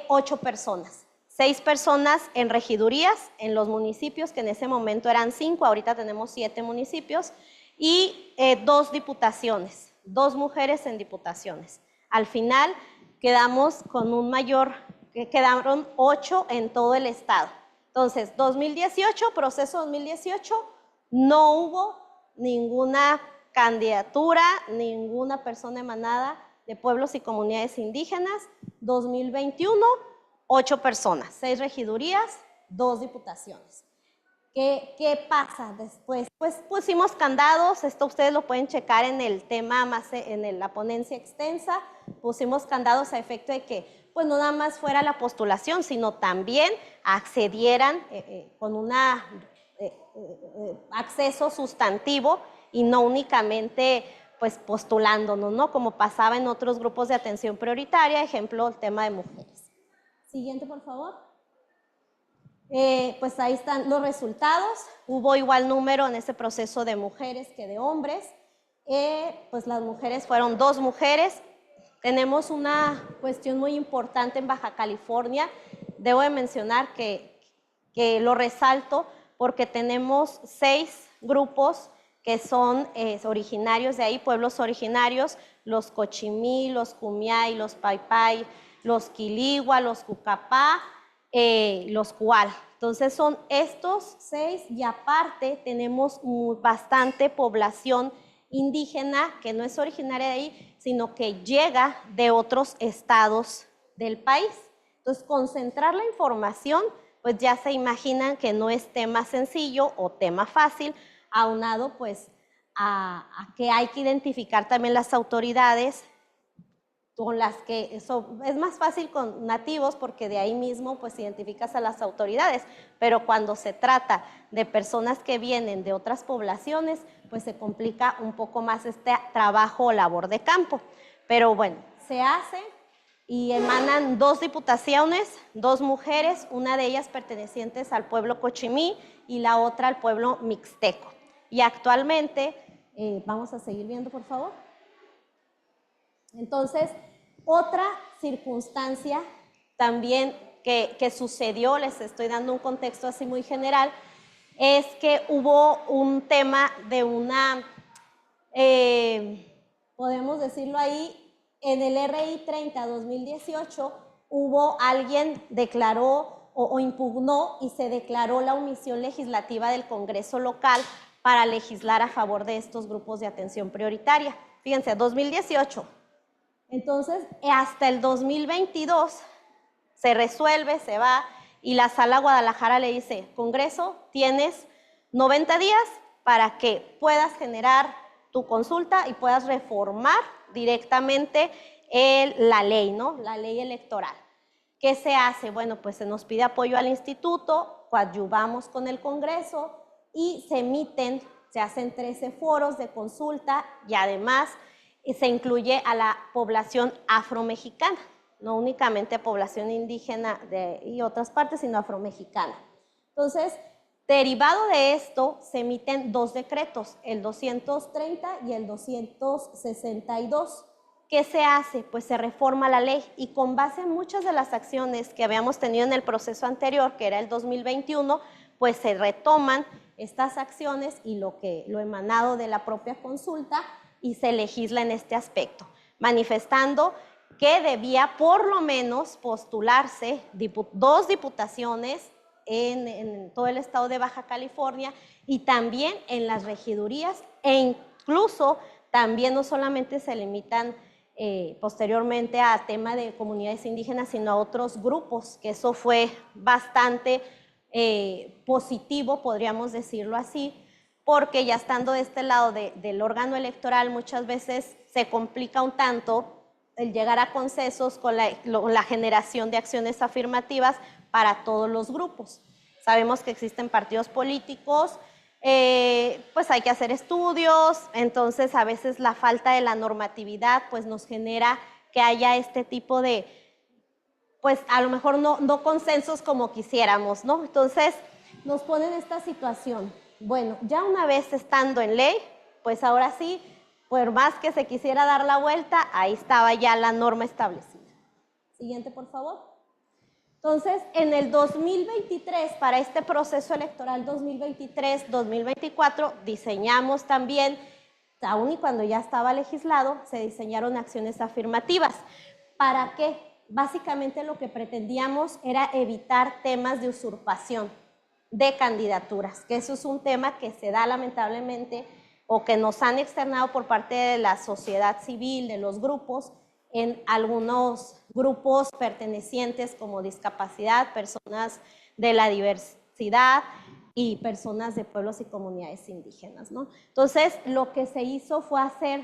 8 personas. 6 personas en regidurías, en los municipios, que en ese momento eran 5, ahorita tenemos 7 municipios, y 2 diputaciones, 2 mujeres en diputaciones. Al final quedamos con quedaron 8 en todo el estado. Entonces, 2018, proceso 2018, no hubo ninguna candidatura, ninguna persona emanada de pueblos y comunidades indígenas. 2021, 8 personas, 6 regidurías, 2 diputaciones. ¿Qué pasa después? Pues pusimos candados, esto ustedes lo pueden checar en el tema, en la ponencia extensa, pusimos candados a efecto de que pues no nada más fuera la postulación, sino también accedieran con un acceso sustantivo y no únicamente pues postulándonos, ¿no? Como pasaba en otros grupos de atención prioritaria, ejemplo, el tema de mujeres. Siguiente, por favor. Pues ahí están los resultados. Hubo igual número en ese proceso de mujeres que de hombres. Pues las mujeres fueron 2 mujeres. Tenemos una cuestión muy importante en Baja California. Debo de mencionar que lo resalto porque tenemos 6 grupos que son originarios de ahí, pueblos originarios, los Cochimí, los Kumiai, los Paipai, los Quiligua, los Cucapá, los Cual. Entonces son estos 6 y aparte tenemos bastante población indígena que no es originaria de ahí, sino que llega de otros estados del país. Entonces concentrar la información, pues ya se imaginan que no es tema sencillo o tema fácil, aunado pues a que hay que identificar también las autoridades con las que es más fácil con nativos porque de ahí mismo pues identificas a las autoridades, pero cuando se trata de personas que vienen de otras poblaciones pues se complica un poco más este trabajo o labor de campo, pero bueno, se hace y emanan 2 diputaciones, 2 mujeres, una de ellas pertenecientes al pueblo Cochimí y la otra al pueblo Mixteco. Y actualmente, vamos a seguir viendo por favor. Entonces, otra circunstancia también que sucedió, les estoy dando un contexto así muy general, es que hubo un tema de podemos decirlo ahí, en el RI 30 2018 hubo alguien declaró o impugnó y se declaró la omisión legislativa del Congreso local para legislar a favor de estos grupos de atención prioritaria. Fíjense, 2018. Entonces, hasta el 2022 se resuelve, se va, y la Sala Guadalajara le dice, Congreso, tienes 90 días para que puedas generar tu consulta y puedas reformar directamente la ley, ¿no? La ley electoral. ¿Qué se hace? Bueno, pues se nos pide apoyo al instituto, coadyuvamos con el Congreso y se hacen 13 foros de consulta y además se incluye a la población afromexicana, no únicamente población indígena y otras partes, sino afromexicana. Entonces, derivado de esto, se emiten 2 decretos, el 230 y el 262. ¿Qué se hace? Pues se reforma la ley y con base en muchas de las acciones que habíamos tenido en el proceso anterior, que era el 2021, pues se retoman estas acciones y lo emanado de la propia consulta y se legisla en este aspecto, manifestando que debía por lo menos postularse 2 diputaciones en todo el estado de Baja California y también en las regidurías e incluso también no solamente se limitan posteriormente a tema de comunidades indígenas, sino a otros grupos, que eso fue bastante positivo, podríamos decirlo así, porque ya estando de este lado del órgano electoral muchas veces se complica un tanto el llegar a consensos con la generación de acciones afirmativas para todos los grupos. Sabemos que existen partidos políticos, pues hay que hacer estudios, entonces a veces la falta de la normatividad pues nos genera que haya este tipo de, pues a lo mejor no consensos como quisiéramos, ¿no? Entonces nos ponen esta situación. Bueno, ya una vez estando en ley, pues ahora sí, por más que se quisiera dar la vuelta, ahí estaba ya la norma establecida. Siguiente, por favor. Entonces, en el 2023, para este proceso electoral 2023-2024, diseñamos también, aún y cuando ya estaba legislado, se diseñaron acciones afirmativas. ¿Para qué? Básicamente lo que pretendíamos era evitar temas de usurpación de candidaturas, que eso es un tema que se da lamentablemente o que nos han externado por parte de la sociedad civil, de los grupos, en algunos grupos pertenecientes como discapacidad, personas de la diversidad y personas de pueblos y comunidades indígenas, ¿no? Entonces, lo que se hizo fue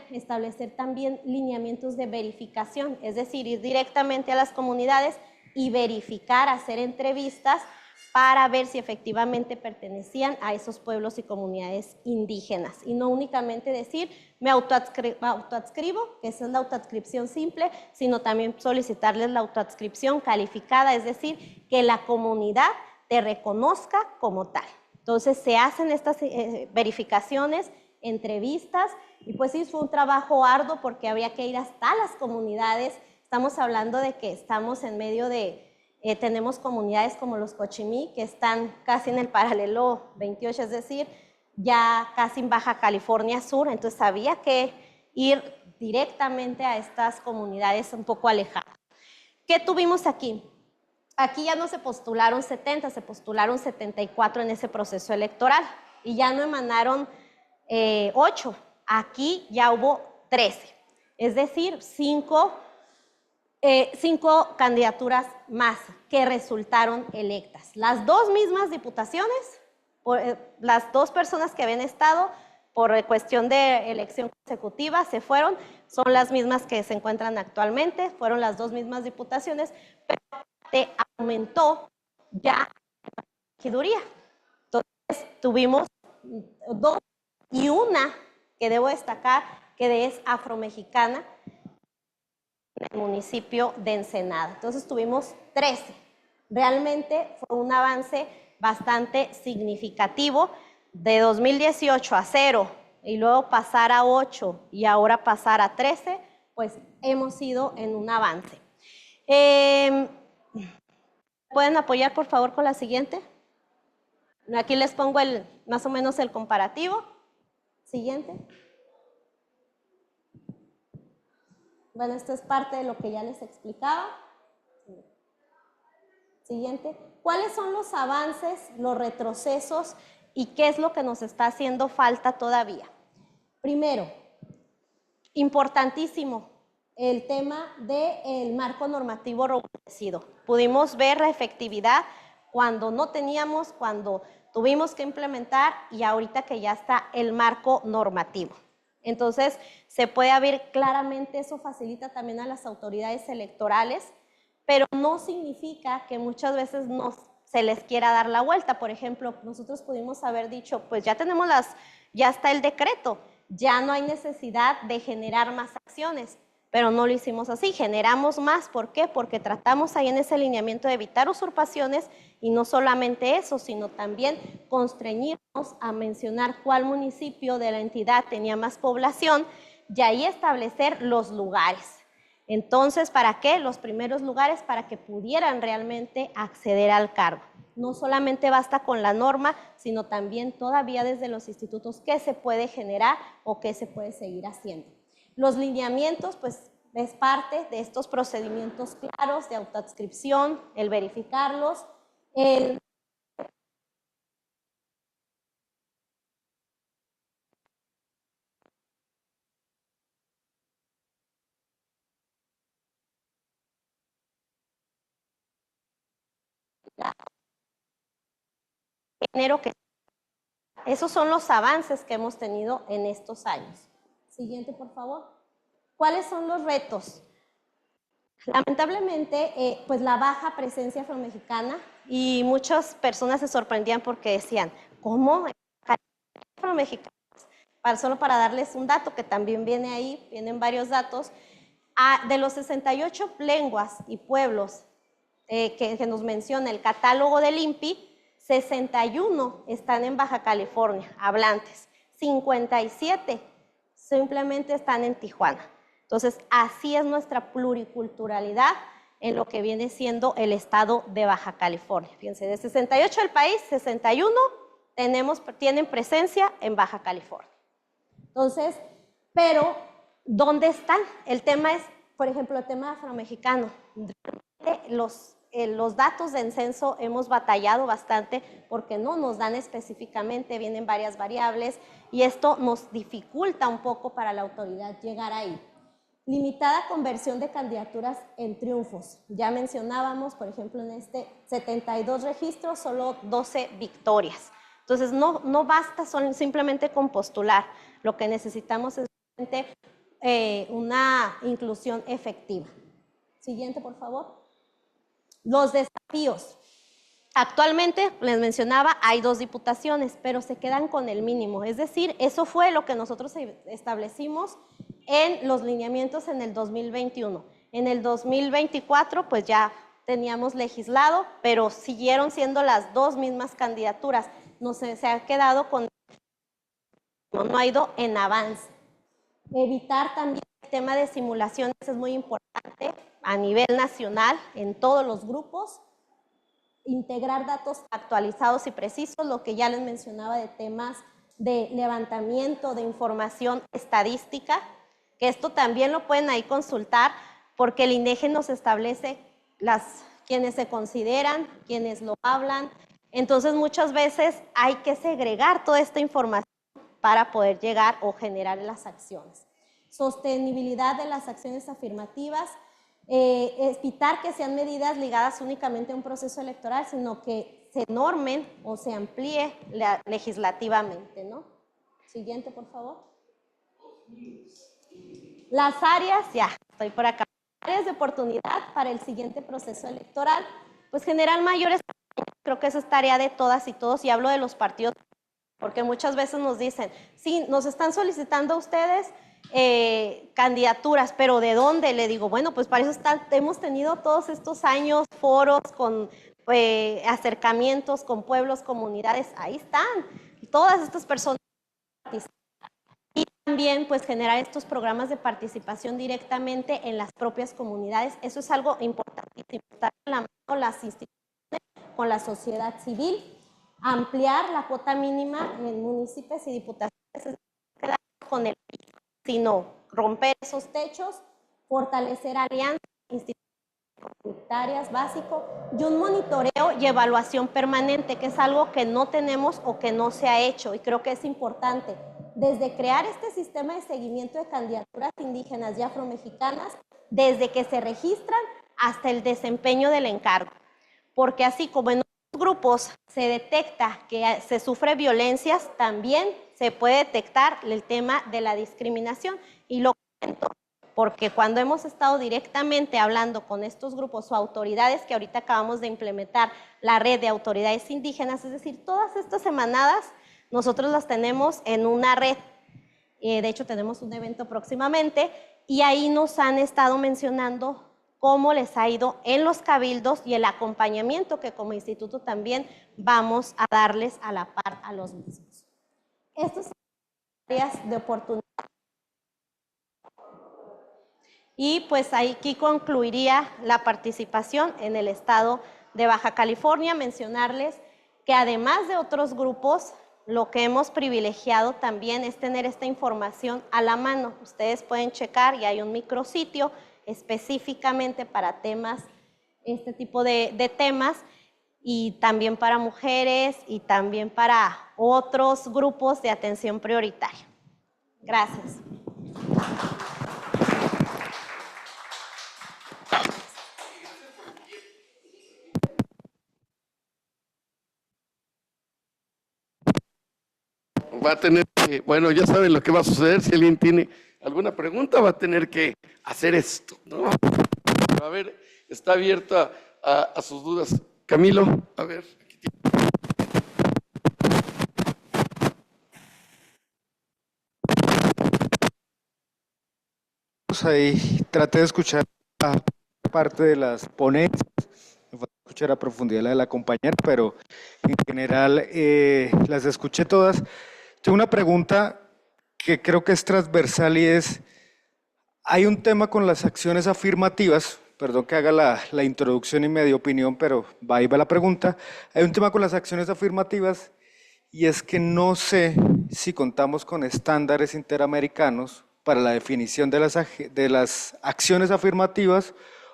establecer también lineamientos de verificación, es decir, ir directamente a las comunidades y verificar, hacer entrevistas para ver si efectivamente pertenecían a esos pueblos y comunidades indígenas y no únicamente decir me autoadscribo, que esa es la autoadscripción simple, sino también solicitarles la autoadscripción calificada, es decir, que la comunidad te reconozca como tal. Entonces se hacen estas verificaciones, entrevistas y pues sí fue un trabajo arduo porque había que ir hasta las comunidades. Estamos hablando de que estamos en medio de tenemos comunidades como los Cochimí, que están casi en el paralelo 28, es decir, ya casi en Baja California Sur, entonces había que ir directamente a estas comunidades un poco alejadas. ¿Qué tuvimos aquí? Aquí ya no se postularon 70, se postularon 74 en ese proceso electoral y ya no emanaron 8, aquí ya hubo 13, es decir, 5 candidaturas más que resultaron electas. Las 2 mismas diputaciones, las 2 personas que habían estado por cuestión de elección consecutiva se fueron, son las mismas que se encuentran actualmente, fueron las 2 mismas diputaciones, pero aumentó ya la regiduría. Entonces tuvimos 2 y una que debo destacar que es afromexicana, en el municipio de Ensenada. Entonces tuvimos 13. Realmente fue un avance bastante significativo de 2018 a 0 y luego pasar a 8 y ahora pasar a 13, pues hemos ido en un avance. ¿Pueden apoyar por favor con la siguiente? Aquí les pongo más o menos el comparativo. Siguiente. Bueno, esto es parte de lo que ya les explicaba. Siguiente. ¿Cuáles son los avances, los retrocesos y qué es lo que nos está haciendo falta todavía? Primero, importantísimo, el tema del marco normativo robustecido. Pudimos ver la efectividad cuando no teníamos, cuando tuvimos que implementar y ahorita que ya está el marco normativo. Entonces, se puede ver claramente, eso facilita también a las autoridades electorales, pero no significa que muchas veces se les quiera dar la vuelta. Por ejemplo, nosotros pudimos haber dicho, pues ya tenemos ya está el decreto, ya no hay necesidad de generar más acciones, pero no lo hicimos así, generamos más. ¿Por qué? Porque tratamos ahí en ese lineamiento de evitar usurpaciones y no solamente eso, sino también constreñirnos a mencionar cuál municipio de la entidad tenía más población y ahí establecer los lugares. Entonces, ¿para qué? Los primeros lugares para que pudieran realmente acceder al cargo. No solamente basta con la norma, sino también todavía desde los institutos qué se puede generar o qué se puede seguir haciendo. Los lineamientos, pues, es parte de estos procedimientos claros de autoadscripción, el verificarlos, el género que... Esos son los avances que hemos tenido en estos años. Siguiente, por favor. ¿Cuáles son los retos? Lamentablemente, pues la baja presencia afromexicana, y muchas personas se sorprendían porque decían, ¿cómo? Afromexicanos. Solo para darles un dato que también viene ahí, vienen varios datos, de los 68 lenguas y pueblos que nos menciona el catálogo del INPI, 61 están en Baja California, hablantes, 57 simplemente están en Tijuana. Entonces, así es nuestra pluriculturalidad en lo que viene siendo el estado de Baja California. Fíjense, de 68 del país, 61 tienen presencia en Baja California. Entonces, pero, ¿dónde están? El tema es, por ejemplo, el tema afromexicano. Los datos de censo hemos batallado bastante porque no nos dan específicamente, vienen varias variables y esto nos dificulta un poco para la autoridad llegar ahí. Limitada conversión de candidaturas en triunfos. Ya mencionábamos, por ejemplo, en este 72 registros, solo 12 victorias. Entonces, no basta simplemente con postular. Lo que necesitamos es una inclusión efectiva. Siguiente, por favor. Los desafíos. Actualmente, les mencionaba, hay 2 diputaciones, pero se quedan con el mínimo. Es decir, eso fue lo que nosotros establecimos en los lineamientos en el 2021. En el 2024, pues ya teníamos legislado, pero siguieron siendo las 2 mismas candidaturas. No se ha quedado con... No ha ido en avance. Evitar también el tema de simulaciones es muy importante a nivel nacional en todos los grupos. Integrar datos actualizados y precisos, lo que ya les mencionaba de temas de levantamiento de información estadística, que esto también lo pueden ahí consultar porque el INEGI nos establece quienes se consideran, quienes lo hablan. Entonces muchas veces hay que segregar toda esta información para poder llegar o generar las acciones. Sostenibilidad de las acciones afirmativas, evitar que sean medidas ligadas únicamente a un proceso electoral, sino que se normen o se amplíe legislativamente, ¿no? Siguiente, por favor. Las áreas, ya, estoy por acá. Áreas de oportunidad para el siguiente proceso electoral, pues generar mayores, creo que esa es tarea de todas y todos, y hablo de los partidos, porque muchas veces nos dicen, sí, nos están solicitando ustedes candidaturas, pero ¿de dónde? Le digo, bueno, pues para eso hemos tenido todos estos años foros con acercamientos con pueblos, comunidades, ahí están, todas estas personas. Y también pues generar estos programas de participación directamente en las propias comunidades, eso es algo importantísimo, estar en la mano las instituciones con la sociedad civil, ampliar la cuota mínima en municipios y diputaciones, con el sino romper esos techos, fortalecer alianzas comunitarias básico y un monitoreo y evaluación permanente, que es algo que no tenemos o que no se ha hecho, y creo que es importante. Desde crear este sistema de seguimiento de candidaturas indígenas y afromexicanas, desde que se registran hasta el desempeño del encargo. Porque así como en otros grupos se detecta que se sufre violencias, también se puede detectar el tema de la discriminación. Y lo comento porque cuando hemos estado directamente hablando con estos grupos o autoridades, que ahorita acabamos de implementar la red de autoridades indígenas, es decir, todas estas emanadas, nosotros las tenemos en una red. De hecho, tenemos un evento próximamente y ahí nos han estado mencionando cómo les ha ido en los cabildos y el acompañamiento que como instituto también vamos a darles a la par a los mismos. Estas son áreas de oportunidad. Y pues aquí concluiría la participación en el estado de Baja California. Mencionarles que además de otros grupos, lo que hemos privilegiado también es tener esta información a la mano. Ustedes pueden checar y hay un micrositio específicamente para temas, este tipo de temas, y también para mujeres y también para otros grupos de atención prioritaria. Gracias. Va a tener que, bueno, ya saben lo que va a suceder. Si alguien tiene alguna pregunta, va a tener que hacer esto, ¿no? A ver, está abierto a sus dudas. Camilo, a ver. Ahí traté de escuchar parte de las ponencias, me faltó escuchar a profundidad la de la compañera, pero en general las escuché todas. Tengo una pregunta que creo que es transversal y es, hay un tema con las acciones afirmativas, perdón que haga la introducción y media opinión, pero ahí va la pregunta. Hay un tema con las acciones afirmativas y es que no sé si contamos con estándares interamericanos para la definición de las acciones afirmativas,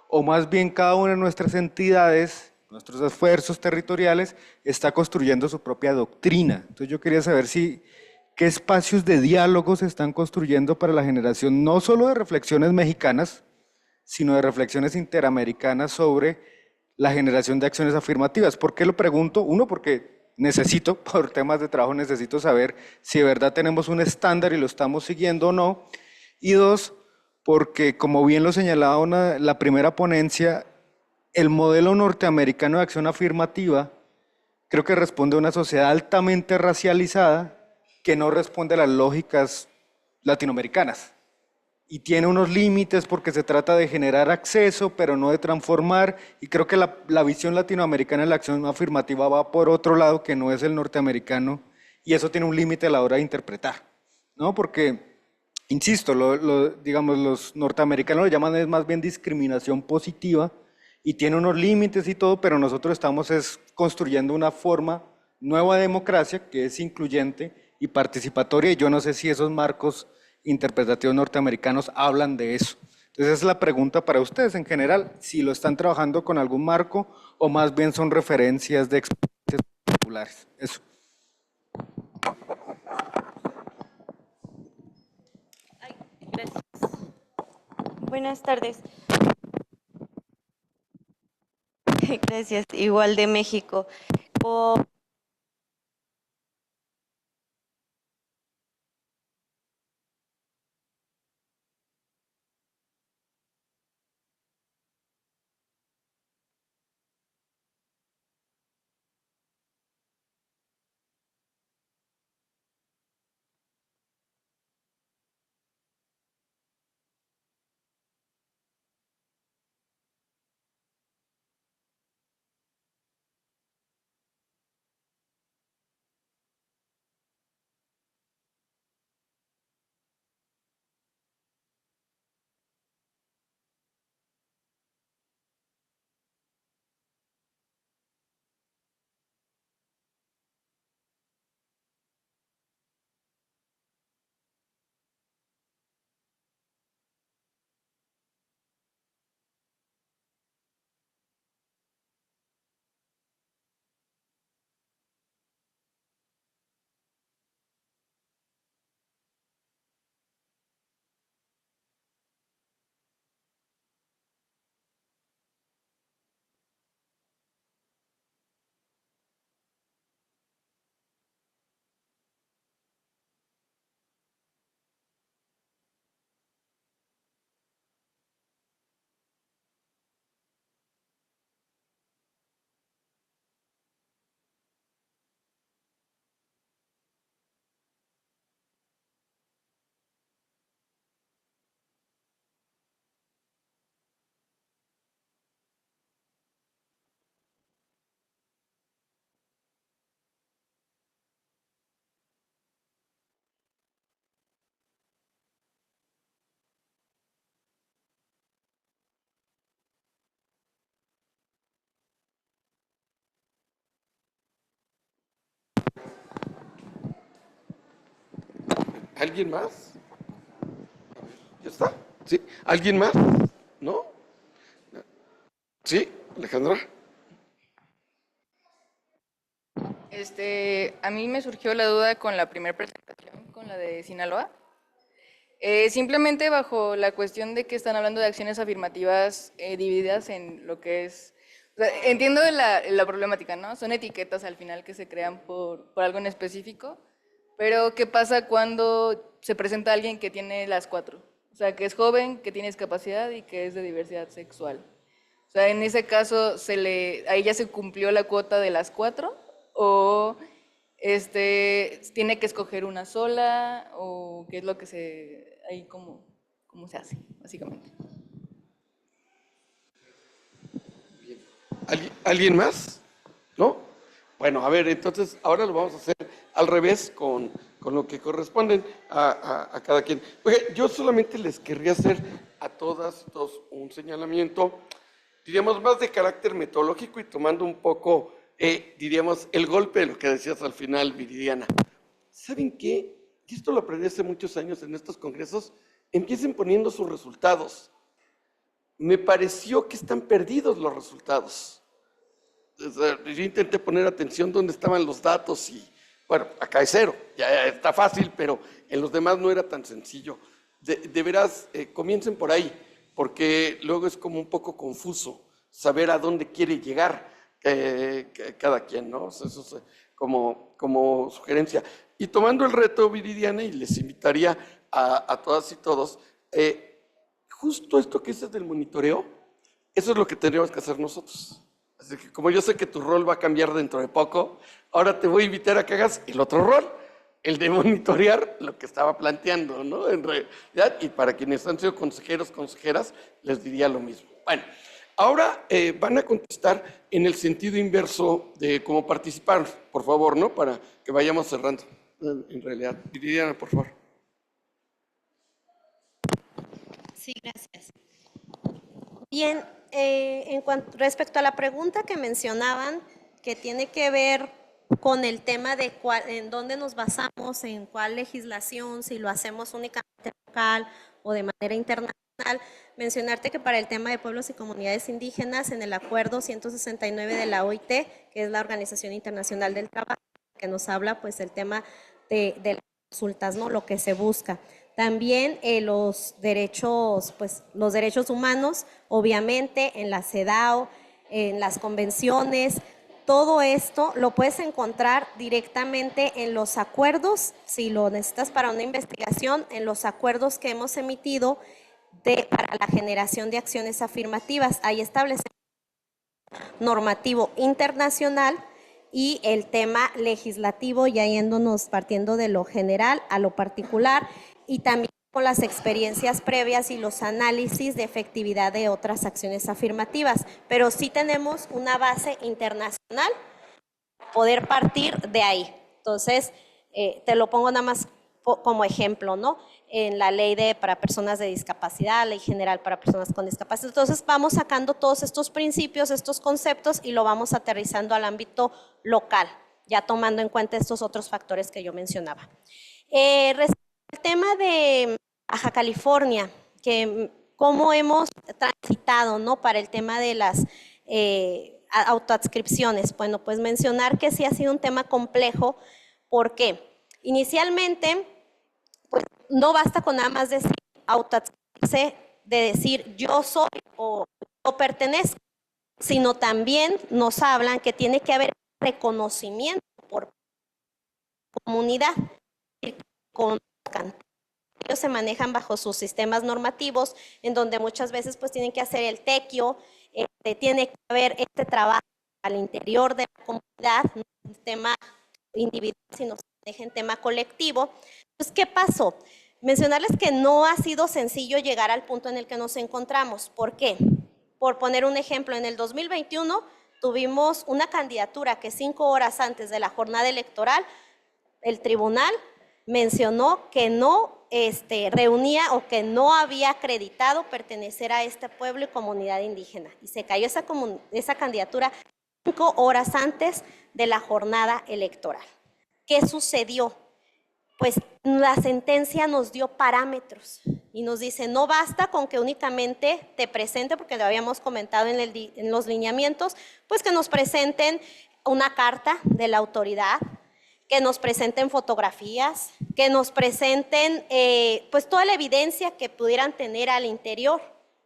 o más bien cada una de nuestras entidades, nuestros esfuerzos territoriales, está construyendo su propia doctrina. Entonces yo quería saber qué espacios de diálogo se están construyendo para la generación no solo de reflexiones mexicanas, sino de reflexiones interamericanas sobre la generación de acciones afirmativas. ¿Por qué lo pregunto? Uno, porque necesito, por temas de trabajo, necesito saber si de verdad tenemos un estándar y lo estamos siguiendo o no. Y dos, porque como bien lo señalaba la primera ponencia, el modelo norteamericano de acción afirmativa creo que responde a una sociedad altamente racializada que no responde a las lógicas latinoamericanas. Y tiene unos límites porque se trata de generar acceso, pero no de transformar. Y creo que la visión latinoamericana de la acción afirmativa va por otro lado, que no es el norteamericano, y eso tiene un límite a la hora de interpretar, ¿no? Porque, insisto, digamos, los norteamericanos lo llaman es más bien discriminación positiva, y tiene unos límites y todo, pero nosotros estamos construyendo una forma nueva de democracia que es incluyente y participatoria, y yo no sé si esos marcos interpretativos norteamericanos hablan de eso. Entonces esa es la pregunta para ustedes en general, si lo están trabajando con algún marco o más bien son referencias de experiencias populares. Eso. Gracias. Buenas tardes. Gracias, igual de México. ¿Alguien más? ¿Ya está? ¿Sí? ¿Alguien más? ¿No? ¿Sí, Alejandra? A mí me surgió la duda con la primera presentación, con la de Sinaloa. Simplemente bajo la cuestión de que están hablando de acciones afirmativas divididas en lo que es... O sea, entiendo la problemática, ¿no? Son etiquetas al final que se crean por algo en específico, pero ¿qué pasa cuando se presenta alguien que tiene las 4? O sea, que es joven, que tiene discapacidad y que es de diversidad sexual. O sea, en ese caso, ahí ya se cumplió la cuota de las 4, o tiene que escoger una sola, o qué es lo que ahí cómo se hace, básicamente. ¿Alguien más? ¿No? Bueno, a ver, entonces ahora lo vamos a hacer al revés con lo que corresponden a cada quien. Oye, yo solamente les querría hacer a todas un señalamiento, diríamos, más de carácter metodológico y tomando un poco, diríamos, el golpe de lo que decías al final, Viridiana. ¿Saben qué? Y esto lo aprendí hace muchos años en estos congresos, empiecen poniendo sus resultados. Me pareció que están perdidos los resultados. Yo intenté poner atención dónde estaban los datos y, bueno, acá es 0, ya está fácil, pero en los demás no era tan sencillo. De veras, comiencen por ahí, porque luego es como un poco confuso saber a dónde quiere llegar cada quien, ¿no? Eso es como sugerencia. Y tomando el reto, Viridiana, y les invitaría a todas y todos, justo esto que es del monitoreo, eso es lo que tendríamos que hacer nosotros. Así que como yo sé que tu rol va a cambiar dentro de poco, ahora te voy a invitar a que hagas el otro rol, el de monitorear lo que estaba planteando, ¿no? En realidad, y para quienes han sido consejeros, consejeras, les diría lo mismo. Bueno, ahora van a contestar en el sentido inverso de cómo participaron, por favor, ¿no? Para que vayamos cerrando, en realidad. Viridiana, por favor. Sí, gracias. Bien, respecto a la pregunta que mencionaban, que tiene que ver con el tema de en dónde nos basamos, en cuál legislación, si lo hacemos únicamente local o de manera internacional, mencionarte que para el tema de pueblos y comunidades indígenas, en el acuerdo 169 de la OIT, que es la Organización Internacional del Trabajo, que nos habla pues del tema de las consultas, ¿no? Lo que se busca. También los derechos humanos, obviamente en la CEDAW, en las convenciones, todo esto lo puedes encontrar directamente en los acuerdos, si lo necesitas para una investigación, en los acuerdos que hemos emitido para la generación de acciones afirmativas. Ahí establecemos normativo internacional y el tema legislativo, ya yéndonos partiendo de lo general a lo particular, y también con las experiencias previas y los análisis de efectividad de otras acciones afirmativas. Pero sí tenemos una base internacional, poder partir de ahí. Entonces, te lo pongo nada más como ejemplo, ¿no? En la ley para personas de discapacidad, ley general para personas con discapacidad. Entonces, vamos sacando todos estos principios, estos conceptos y lo vamos aterrizando al ámbito local, ya tomando en cuenta estos otros factores que yo mencionaba. El tema de Baja California, que cómo hemos transitado, ¿no? Para el tema de las autoadscripciones. Bueno, pues mencionar que sí ha sido un tema complejo. ¿Por qué? Inicialmente, pues no basta con nada más decir autoadscribirse, de decir yo soy o yo pertenezco, sino también nos hablan que tiene que haber reconocimiento por comunidad. Ellos se manejan bajo sus sistemas normativos, en donde muchas veces pues tienen que hacer el tequio, tiene que haber este trabajo al interior de la comunidad, no en tema individual, sino en tema colectivo. Entonces, ¿qué pasó? Mencionarles que no ha sido sencillo llegar al punto en el que nos encontramos. ¿Por qué? Por poner un ejemplo, en el 2021 tuvimos una candidatura que 5 horas antes de la jornada electoral, el tribunal mencionó que no reunía o que no había acreditado pertenecer a este pueblo y comunidad indígena. Y se cayó esa candidatura 5 horas antes de la jornada electoral. ¿Qué sucedió? pues la sentencia nos dio parámetros y nos dice, no basta con que únicamente te presente, porque lo habíamos comentado en los lineamientos, pues que nos presenten una carta de la autoridad, que nos presenten fotografías, que nos presenten pues toda la evidencia que pudieran tener al interior.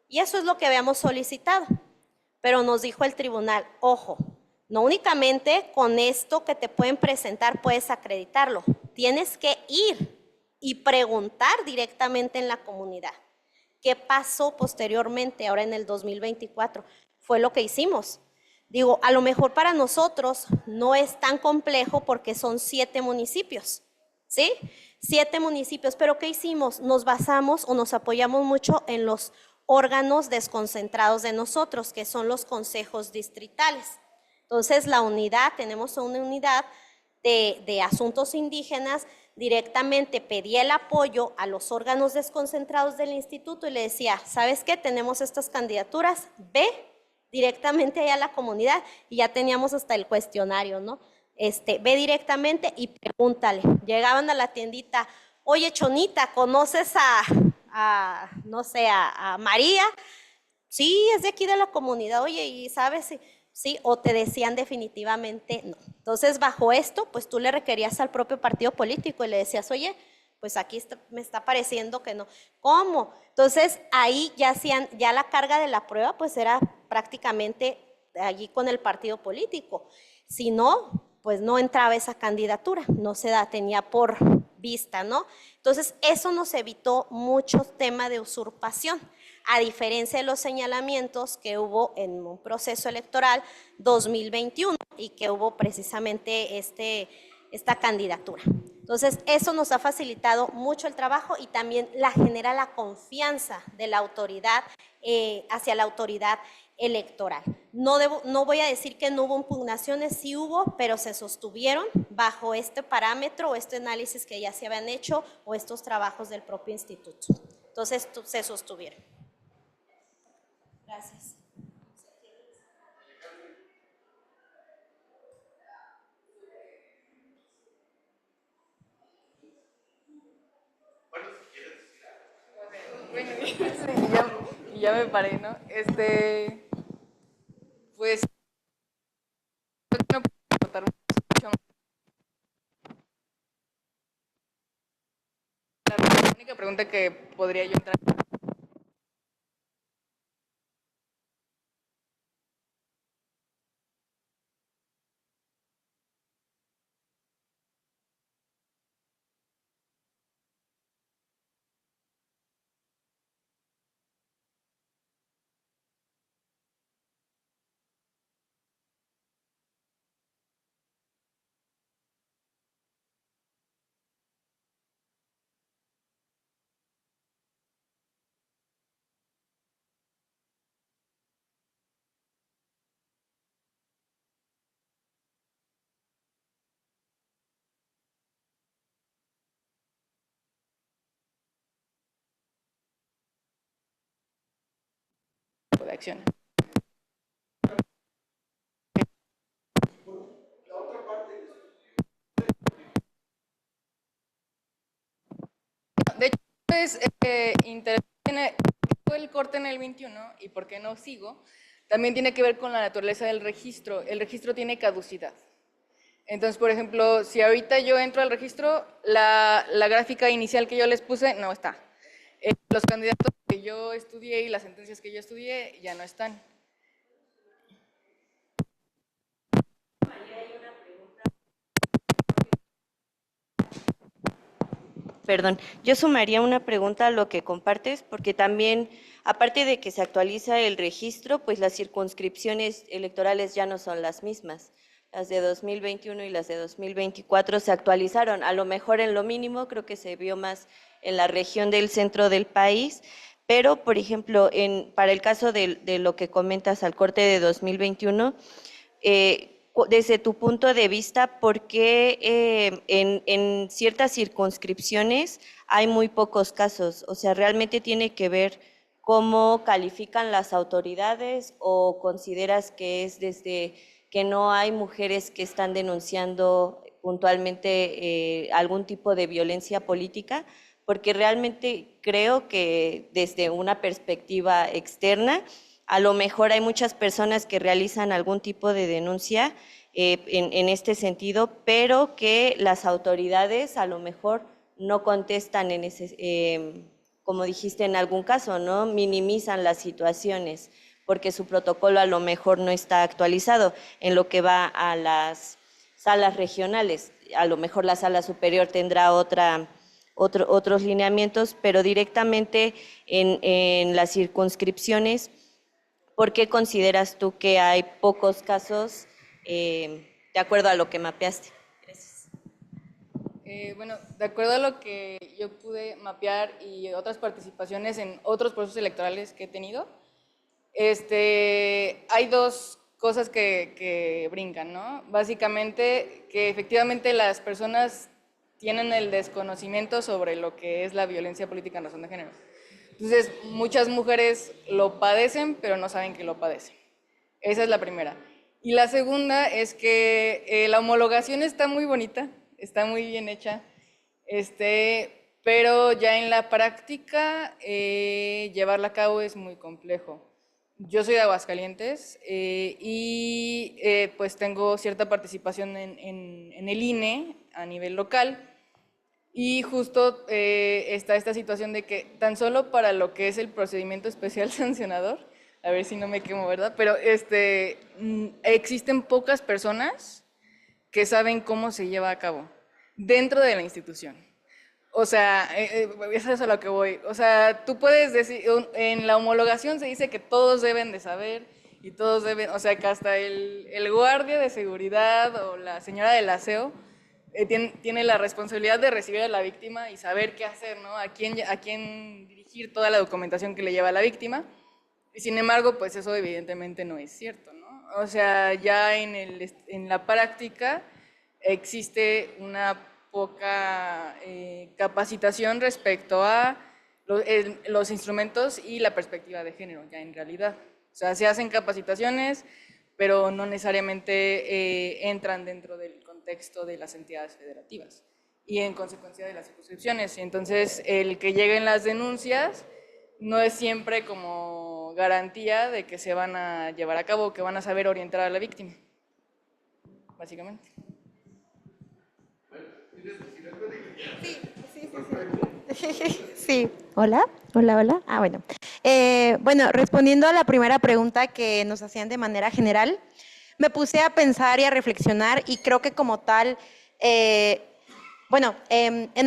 Y eso es lo que habíamos solicitado. Pero nos dijo el tribunal, ojo, no únicamente con esto que te pueden presentar puedes acreditarlo, tienes que ir y preguntar directamente en la comunidad. ¿Qué pasó posteriormente, ahora en el 2024? Fue lo que hicimos. Digo, a lo mejor para nosotros no es tan complejo porque son 7 municipios, ¿sí? 7 municipios, pero ¿qué hicimos? Nos basamos o nos apoyamos mucho en los órganos desconcentrados de nosotros, que son los consejos distritales. Entonces, la unidad, tenemos una unidad de asuntos indígenas, directamente pedí el apoyo a los órganos desconcentrados del instituto y le decía, ¿sabes qué? Tenemos estas candidaturas, ve directamente allá a la comunidad y ya teníamos hasta el cuestionario, ¿no? Ve directamente y pregúntale. Llegaban a la tiendita, oye, Chonita, ¿conoces no sé, a María? Sí, es de aquí de la comunidad, oye, ¿y sabes? Sí, o te decían definitivamente no. Entonces, bajo esto, pues tú le requerías al propio partido político y le decías, oye, pues aquí me está pareciendo que no. ¿Cómo? Entonces, ahí ya la carga de la prueba, pues era prácticamente allí con el partido político. Si no, pues no entraba esa candidatura, no se tenía por vista, ¿no? Entonces, eso nos evitó mucho tema de usurpación, a diferencia de los señalamientos que hubo en un proceso electoral 2021 y que hubo precisamente esta candidatura. Entonces, eso nos ha facilitado mucho el trabajo y también genera la confianza de la autoridad hacia la autoridad electoral. No voy a decir que no hubo impugnaciones, sí hubo, pero se sostuvieron bajo este parámetro o este análisis que ya se habían hecho o estos trabajos del propio instituto. Entonces, se sostuvieron. Gracias. Bueno, y ya me paré, ¿no? Pues no puedo aportar mucho. La única pregunta que podría yo entrar. De acción. De hecho, es interesante el corte en el 21 y por qué no sigo, también tiene que ver con la naturaleza del registro. El registro tiene caducidad. Entonces, por ejemplo, si ahorita yo entro al registro, la gráfica inicial que yo les puse no está. Los candidatos que yo estudié y las sentencias que yo estudié ya no están. Perdón, yo sumaría una pregunta a lo que compartes, porque también, aparte de que se actualiza el registro, pues las circunscripciones electorales ya no son las mismas. Las de 2021 y las de 2024 se actualizaron, a lo mejor en lo mínimo, creo que se vio más en la región del centro del país, pero, por ejemplo, para el caso de lo que comentas al corte de 2021, desde tu punto de vista, ¿por qué en ciertas circunscripciones hay muy pocos casos? O sea, ¿realmente tiene que ver cómo califican las autoridades o consideras que es desde que no hay mujeres que están denunciando puntualmente algún tipo de violencia política, porque realmente creo que desde una perspectiva externa, a lo mejor hay muchas personas que realizan algún tipo de denuncia en este sentido, pero que las autoridades a lo mejor no contestan en ese, como dijiste en algún caso, ¿no? Minimizan las situaciones porque su protocolo a lo mejor no está actualizado en lo que va a las salas regionales. A lo mejor la sala superior tendrá otros lineamientos, pero directamente en las circunscripciones, ¿por qué consideras tú que hay pocos casos de acuerdo a lo que mapeaste? Gracias. Bueno, de acuerdo a lo que yo pude mapear y otras participaciones en otros procesos electorales que he tenido, hay dos cosas que brincan, ¿no? Básicamente, que efectivamente las personas tienen el desconocimiento sobre lo que es la violencia política en razón de género. Entonces, muchas mujeres lo padecen, pero no saben que lo padecen. Esa es la primera. Y la segunda es que la homologación está muy bonita, está muy bien hecha, pero ya en la práctica llevarla a cabo es muy complejo. Yo soy de Aguascalientes y pues tengo cierta participación en el INE a nivel local, y justo está esta situación de que tan solo para lo que es el procedimiento especial sancionador, a ver si no me quemo, ¿verdad? Pero existen pocas personas que saben cómo se lleva a cabo dentro de la institución. O sea, eso es a lo que voy. O sea, tú puedes decir, en la homologación se dice que todos deben de saber y todos deben, o sea, que hasta el guardia de seguridad o la señora del aseo tiene la responsabilidad de recibir a la víctima y saber qué hacer, ¿no? A quién dirigir toda la documentación que le lleva a la víctima. Y sin embargo, pues eso evidentemente no es cierto, ¿no? O sea, ya en la práctica existe una poca capacitación respecto a los instrumentos y la perspectiva de género, ya en realidad. O sea, se hacen capacitaciones, pero no necesariamente entran dentro del contexto de las entidades federativas y en consecuencia de las circunscripciones. Y entonces, el que lleguen las denuncias no es siempre como garantía de que se van a llevar a cabo, que van a saber orientar a la víctima, básicamente. Sí, hola. Ah, bueno. Bueno, respondiendo a la primera pregunta que nos hacían de manera general, me puse a pensar y a reflexionar y creo que como tal, en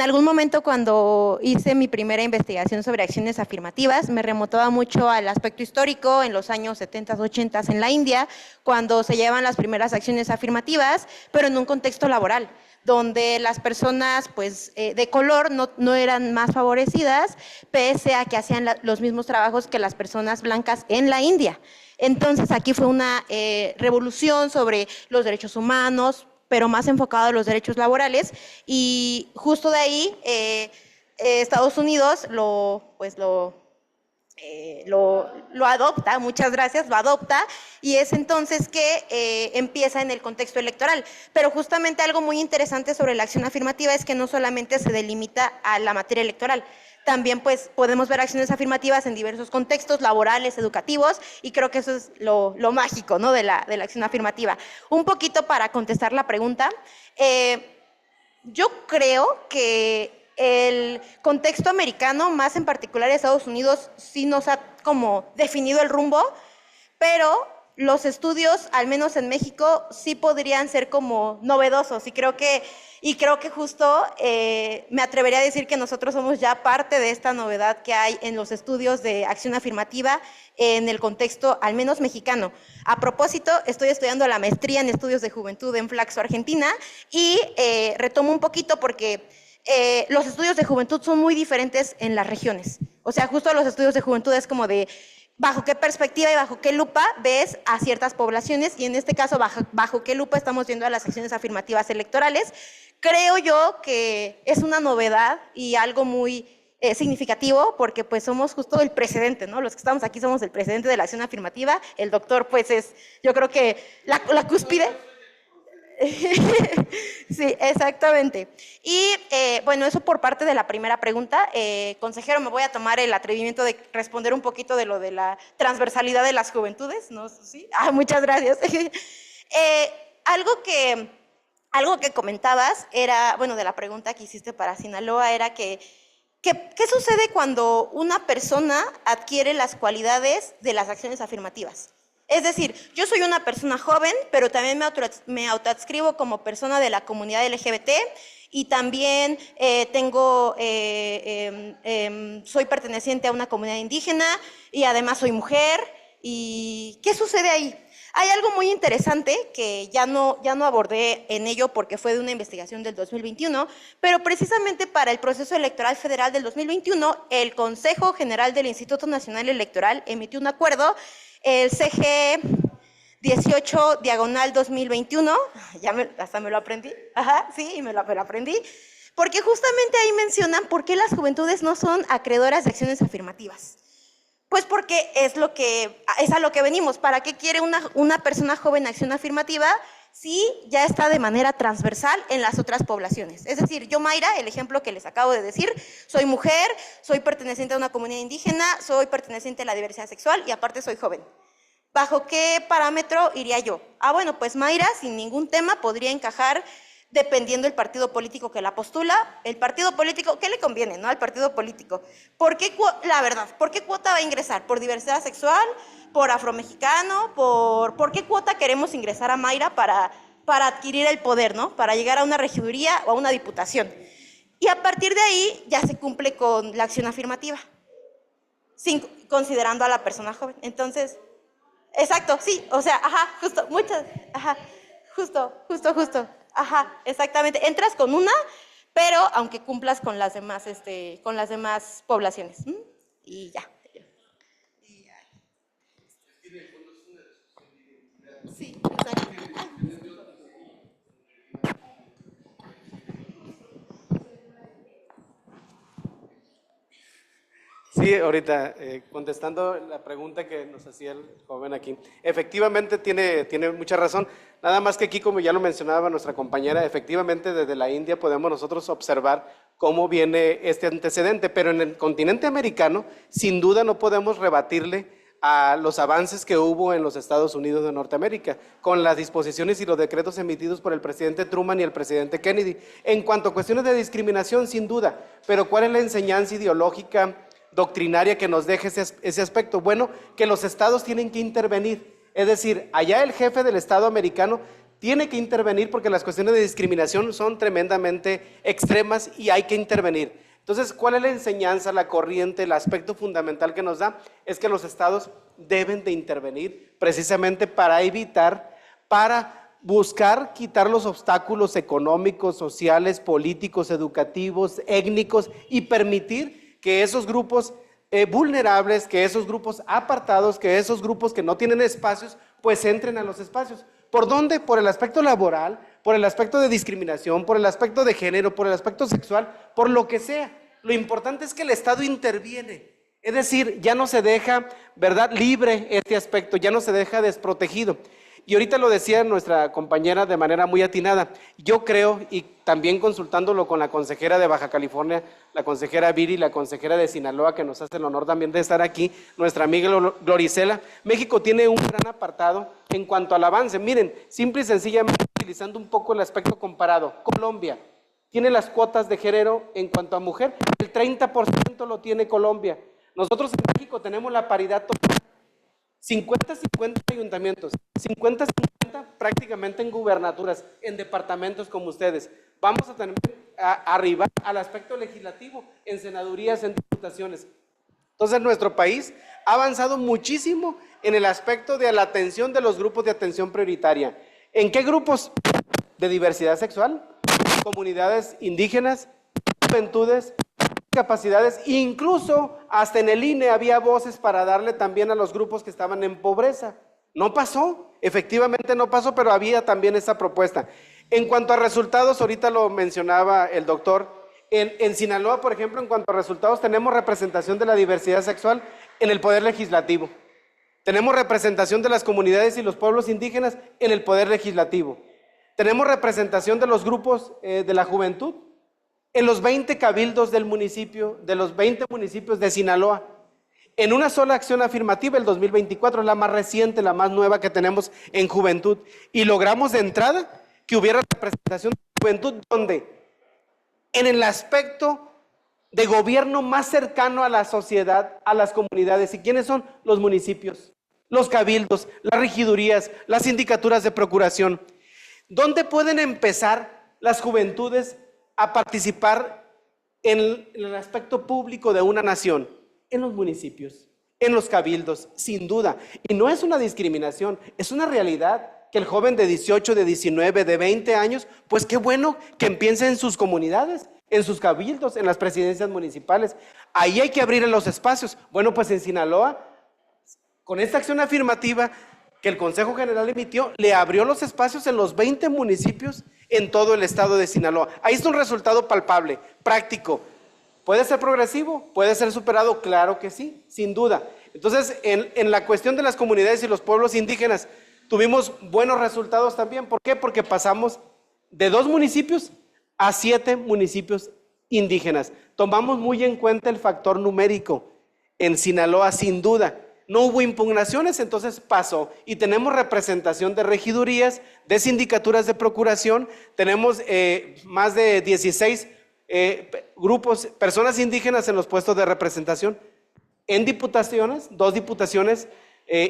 algún momento cuando hice mi primera investigación sobre acciones afirmativas, me remontaba mucho al aspecto histórico en los años 70, 80 en la India, cuando se llevan las primeras acciones afirmativas, pero en un contexto laboral, donde las personas pues, de color no eran más favorecidas, pese a que hacían los mismos trabajos que las personas blancas en la India. Entonces aquí fue una revolución sobre los derechos humanos, pero más enfocado a los derechos laborales, y justo de ahí Estados Unidos lo adopta, muchas gracias, lo adopta, y es entonces que empieza en el contexto electoral. Pero justamente algo muy interesante sobre la acción afirmativa es que no solamente se delimita a la materia electoral, también pues podemos ver acciones afirmativas en diversos contextos laborales, educativos, y creo que eso es lo mágico, ¿no? de la acción afirmativa. Un poquito para contestar la pregunta, yo creo que el contexto americano, más en particular Estados Unidos, sí nos ha como definido el rumbo, pero los estudios, al menos en México, sí podrían ser como novedosos, y creo que justo me atrevería a decir que nosotros somos ya parte de esta novedad que hay en los estudios de acción afirmativa en el contexto, al menos mexicano. A propósito, estoy estudiando la maestría en estudios de juventud en Flaxo, Argentina, y retomo un poquito porque los estudios de juventud son muy diferentes en las regiones. O sea, justo los estudios de juventud es como de bajo qué perspectiva y bajo qué lupa ves a ciertas poblaciones, y en este caso bajo qué lupa estamos viendo a las acciones afirmativas electorales. Creo yo que es una novedad y algo muy significativo, porque pues somos justo el precedente, ¿no? Los que estamos aquí somos el precedente de la acción afirmativa. El doctor pues es, yo creo que la cúspide. Sí, exactamente. Y bueno, eso por parte de la primera pregunta. Consejero, me voy a tomar el atrevimiento de responder un poquito de lo de la transversalidad de las juventudes, ¿no? ¿Sí? Muchas gracias. Algo que comentabas era, bueno, de la pregunta que hiciste para Sinaloa, era ¿qué sucede cuando una persona adquiere las cualidades de las acciones afirmativas? Es decir, yo soy una persona joven, pero también me autoadscribo como persona de la comunidad LGBT y también soy perteneciente a una comunidad indígena y además soy mujer. ¿Y qué sucede ahí? Hay algo muy interesante que ya no abordé en ello porque fue de una investigación del 2021, pero precisamente para el proceso electoral federal del 2021, el Consejo General del Instituto Nacional Electoral emitió un acuerdo, el CG 18/2021, hasta me lo aprendí, sí, me lo aprendí, porque justamente ahí mencionan por qué las juventudes no son acreedoras de acciones afirmativas. Pues porque es a lo que venimos. ¿Para qué quiere una persona joven acción afirmativa si ya está de manera transversal en las otras poblaciones? Es decir, yo, Mayra, el ejemplo que les acabo de decir, soy mujer, soy perteneciente a una comunidad indígena, soy perteneciente a la diversidad sexual y aparte soy joven. ¿Bajo qué parámetro iría yo? Bueno, pues Mayra, sin ningún tema, podría encajar dependiendo del partido político que la postula, el partido político, ¿qué le conviene, no? Al partido político. La verdad, ¿por qué cuota va a ingresar? ¿Por diversidad sexual? ¿Por afromexicano? ¿Por qué cuota queremos ingresar a Mayra para adquirir el poder, ¿no? Para llegar a una regiduría o a una diputación. Y a partir de ahí ya se cumple con la acción afirmativa, considerando a la persona joven. Entonces, exacto, sí, o sea, justo. Exactamente. Entras con una, pero aunque cumplas con las demás, poblaciones. Y ya. Sí, exacto. Sí, ahorita, contestando la pregunta que nos hacía el joven aquí, efectivamente tiene mucha razón, nada más que aquí, como ya lo mencionaba nuestra compañera, efectivamente desde la India podemos nosotros observar cómo viene este antecedente, pero en el continente americano, sin duda no podemos rebatirle a los avances que hubo en los Estados Unidos de Norteamérica, con las disposiciones y los decretos emitidos por el presidente Truman y el presidente Kennedy. En cuanto a cuestiones de discriminación, sin duda, pero ¿cuál es la enseñanza ideológica doctrinaria que nos deje ese aspecto? Bueno, que los estados tienen que intervenir, es decir, allá el jefe del estado americano tiene que intervenir porque las cuestiones de discriminación son tremendamente extremas y hay que intervenir. Entonces, ¿cuál es la enseñanza, la corriente, el aspecto fundamental que nos da? Es que los estados deben de intervenir precisamente para buscar quitar los obstáculos económicos, sociales, políticos, educativos, étnicos y permitir que esos grupos vulnerables, que esos grupos apartados, que esos grupos que no tienen espacios, pues entren a los espacios. ¿Por dónde? Por el aspecto laboral, por el aspecto de discriminación, por el aspecto de género, por el aspecto sexual, por lo que sea. Lo importante es que el Estado interviene. Es decir, ya no se deja, ¿verdad?, libre este aspecto, ya no se deja desprotegido. Y ahorita lo decía nuestra compañera de manera muy atinada. Yo creo, y también consultándolo con la consejera de Baja California, la consejera Viri, la consejera de Sinaloa, que nos hace el honor también de estar aquí, nuestra amiga Gloricela, México tiene un gran apartado en cuanto al avance. Miren, simple y sencillamente utilizando un poco el aspecto comparado, Colombia tiene las cuotas de género en cuanto a mujer, el 30% lo tiene Colombia. Nosotros en México tenemos la paridad total. 50-50 ayuntamientos, 50-50 prácticamente en gubernaturas, en departamentos como ustedes. Vamos a tener a arribar al aspecto legislativo, en senadurías, en diputaciones. Entonces, nuestro país ha avanzado muchísimo en el aspecto de la atención de los grupos de atención prioritaria. ¿En qué grupos? De diversidad sexual, comunidades indígenas, juventudes, capacidades, incluso hasta en el INE había voces para darle también a los grupos que estaban en pobreza. No pasó, efectivamente no pasó, pero había también esa propuesta. En cuanto a resultados, ahorita lo mencionaba el doctor, en Sinaloa, por ejemplo, en cuanto a resultados, tenemos representación de la diversidad sexual en el Poder Legislativo. Tenemos representación de las comunidades y los pueblos indígenas en el Poder Legislativo. Tenemos representación de los grupos de la juventud en los 20 cabildos del municipio, de los 20 municipios de Sinaloa. En una sola acción afirmativa, el 2024, es la más reciente, la más nueva que tenemos en juventud. Y logramos de entrada que hubiera representación de juventud donde en el aspecto de gobierno más cercano a la sociedad, a las comunidades. ¿Y quiénes son? Los municipios, los cabildos, las regidurías, las sindicaturas de procuración. ¿Dónde pueden empezar las juventudes a participar en el aspecto público de una nación? En los municipios, en los cabildos, sin duda. Y no es una discriminación, es una realidad que el joven de 18, de 19, de 20 años, pues qué bueno que empiece en sus comunidades, en sus cabildos, en las presidencias municipales. Ahí hay que abrir los espacios. Bueno, pues en Sinaloa, con esta acción afirmativa que el Consejo General emitió, le abrió los espacios en los 20 municipios en todo el estado de Sinaloa. Ahí está un resultado palpable, práctico. ¿Puede ser progresivo? ¿Puede ser superado? Claro que sí, sin duda. Entonces, en la cuestión de las comunidades y los pueblos indígenas, tuvimos buenos resultados también. ¿Por qué? Porque pasamos de 2 municipios a 7 municipios indígenas. Tomamos muy en cuenta el factor numérico. En Sinaloa, sin duda, no hubo impugnaciones, entonces pasó. Y tenemos representación de regidurías, de sindicaturas de procuración, tenemos más de 16 grupos, personas indígenas en los puestos de representación. En diputaciones, 2 diputaciones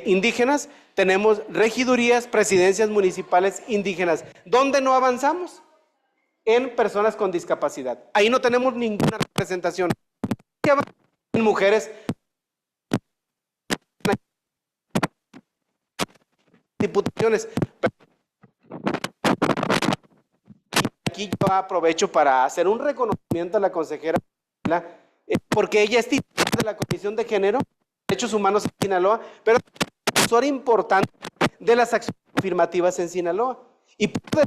indígenas, tenemos regidurías, presidencias municipales indígenas. ¿Dónde no avanzamos? En personas con discapacidad. Ahí no tenemos ninguna representación. En mujeres, diputaciones. Aquí yo aprovecho para hacer un reconocimiento a la consejera, porque ella es titular de la Comisión de Género, Derechos Humanos en Sinaloa, pero es una profesora importante de las acciones afirmativas en Sinaloa. Y puede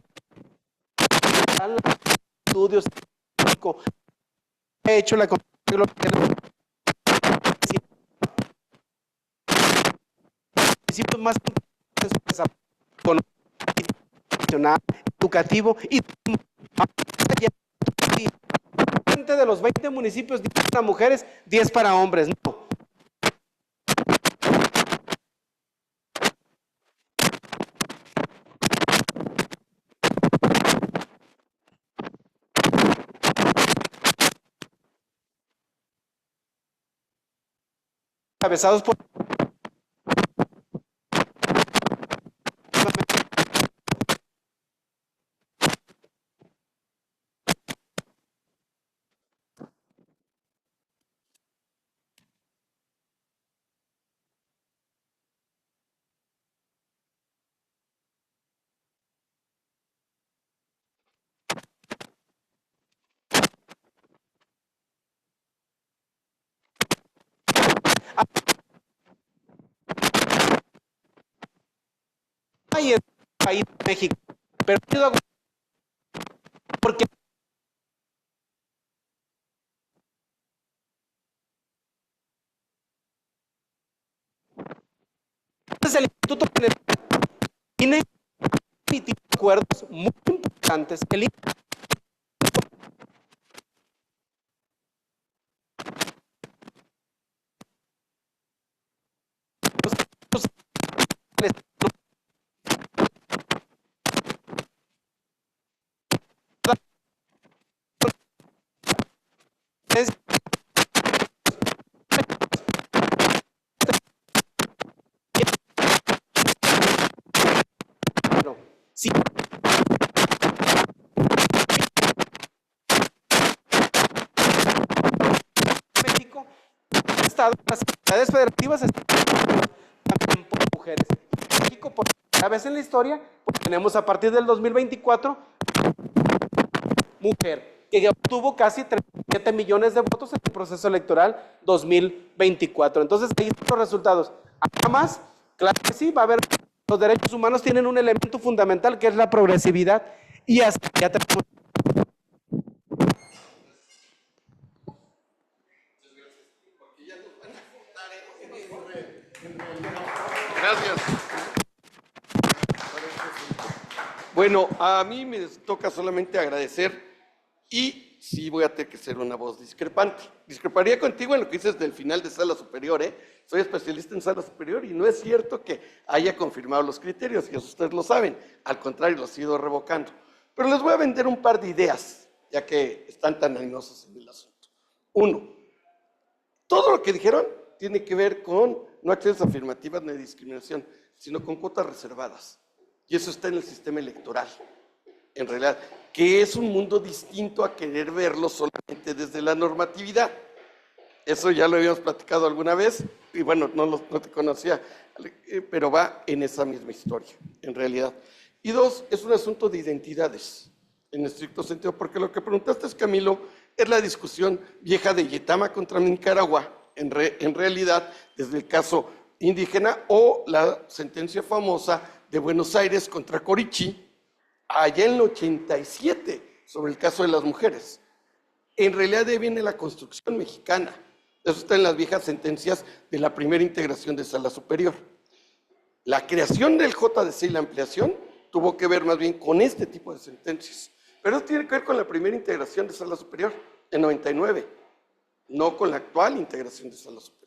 estudios que ha hecho la consejera municipios más educativo y de los 20 municipios, 10 para mujeres, 10 para hombres. No. Encabezados por en el país de México, pero porque entonces el Instituto General tiene acuerdos muy importantes. El sí. México, Estado, las entidades federativas están también por mujeres. México, por primera vez en la historia, pues tenemos a partir del 2024 mujer, que obtuvo casi 37 millones de votos en el proceso electoral 2024. Entonces, ahí están los resultados. Además, claro que sí, va a haber, los derechos humanos tienen un elemento fundamental que es la progresividad, y hasta ya tenemos. Gracias. Bueno, a mí me toca solamente agradecer y sí voy a tener que ser una voz discrepante. Discreparía contigo en lo que dices del final de sala superior, ¿eh? Soy especialista en sala superior y no es cierto que haya confirmado los criterios, y eso ustedes lo saben. Al contrario, los he ido revocando. Pero les voy a vender un par de ideas, ya que están tan animosos en el asunto. Uno, todo lo que dijeron tiene que ver con no acciones afirmativas ni discriminación, sino con cuotas reservadas. Y eso está en el sistema electoral, en realidad, que es un mundo distinto a querer verlo solamente desde la normatividad. Eso ya lo habíamos platicado alguna vez, y bueno, no te conocía, pero va en esa misma historia, en realidad. Y dos, es un asunto de identidades, en estricto sentido, porque lo que preguntaste, Camilo, es la discusión vieja de Yetama contra Nicaragua, en realidad, desde el caso indígena, o la sentencia famosa de Buenos Aires contra Corichi, allá en el 87, sobre el caso de las mujeres. En realidad de ahí viene la construcción mexicana. Eso está en las viejas sentencias de la primera integración de sala superior. La creación del JDC y la ampliación tuvo que ver más bien con este tipo de sentencias. Pero eso tiene que ver con la primera integración de sala superior, en 99, no con la actual integración de sala superior.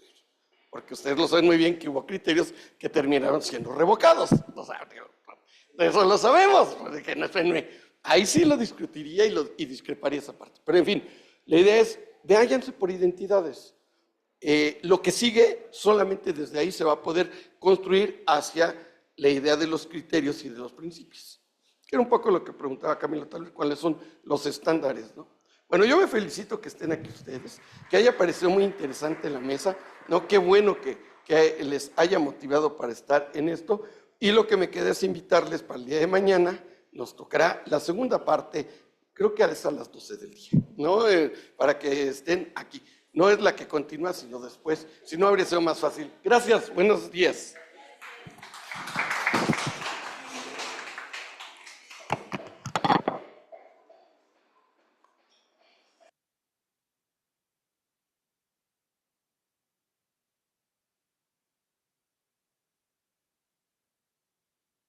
Porque ustedes lo saben muy bien que hubo criterios que terminaron siendo revocados. O sea, eso lo sabemos. Ahí sí lo discutiría y discreparía esa parte. Pero en fin, la idea es, váyanse por identidades. Lo que sigue, solamente desde ahí se va a poder construir hacia la idea de los criterios y de los principios. Que era un poco lo que preguntaba Camilo, tal vez cuáles son los estándares, ¿no? Bueno, yo me felicito que estén aquí ustedes, que haya parecido muy interesante la mesa, ¿no? Qué bueno que les haya motivado para estar en esto. Y lo que me queda es invitarles para el día de mañana, nos tocará la segunda parte, creo que a las 12 del día, ¿no? Para que estén aquí. No es la que continúa, sino después. Si no, habría sido más fácil. Gracias, buenos días.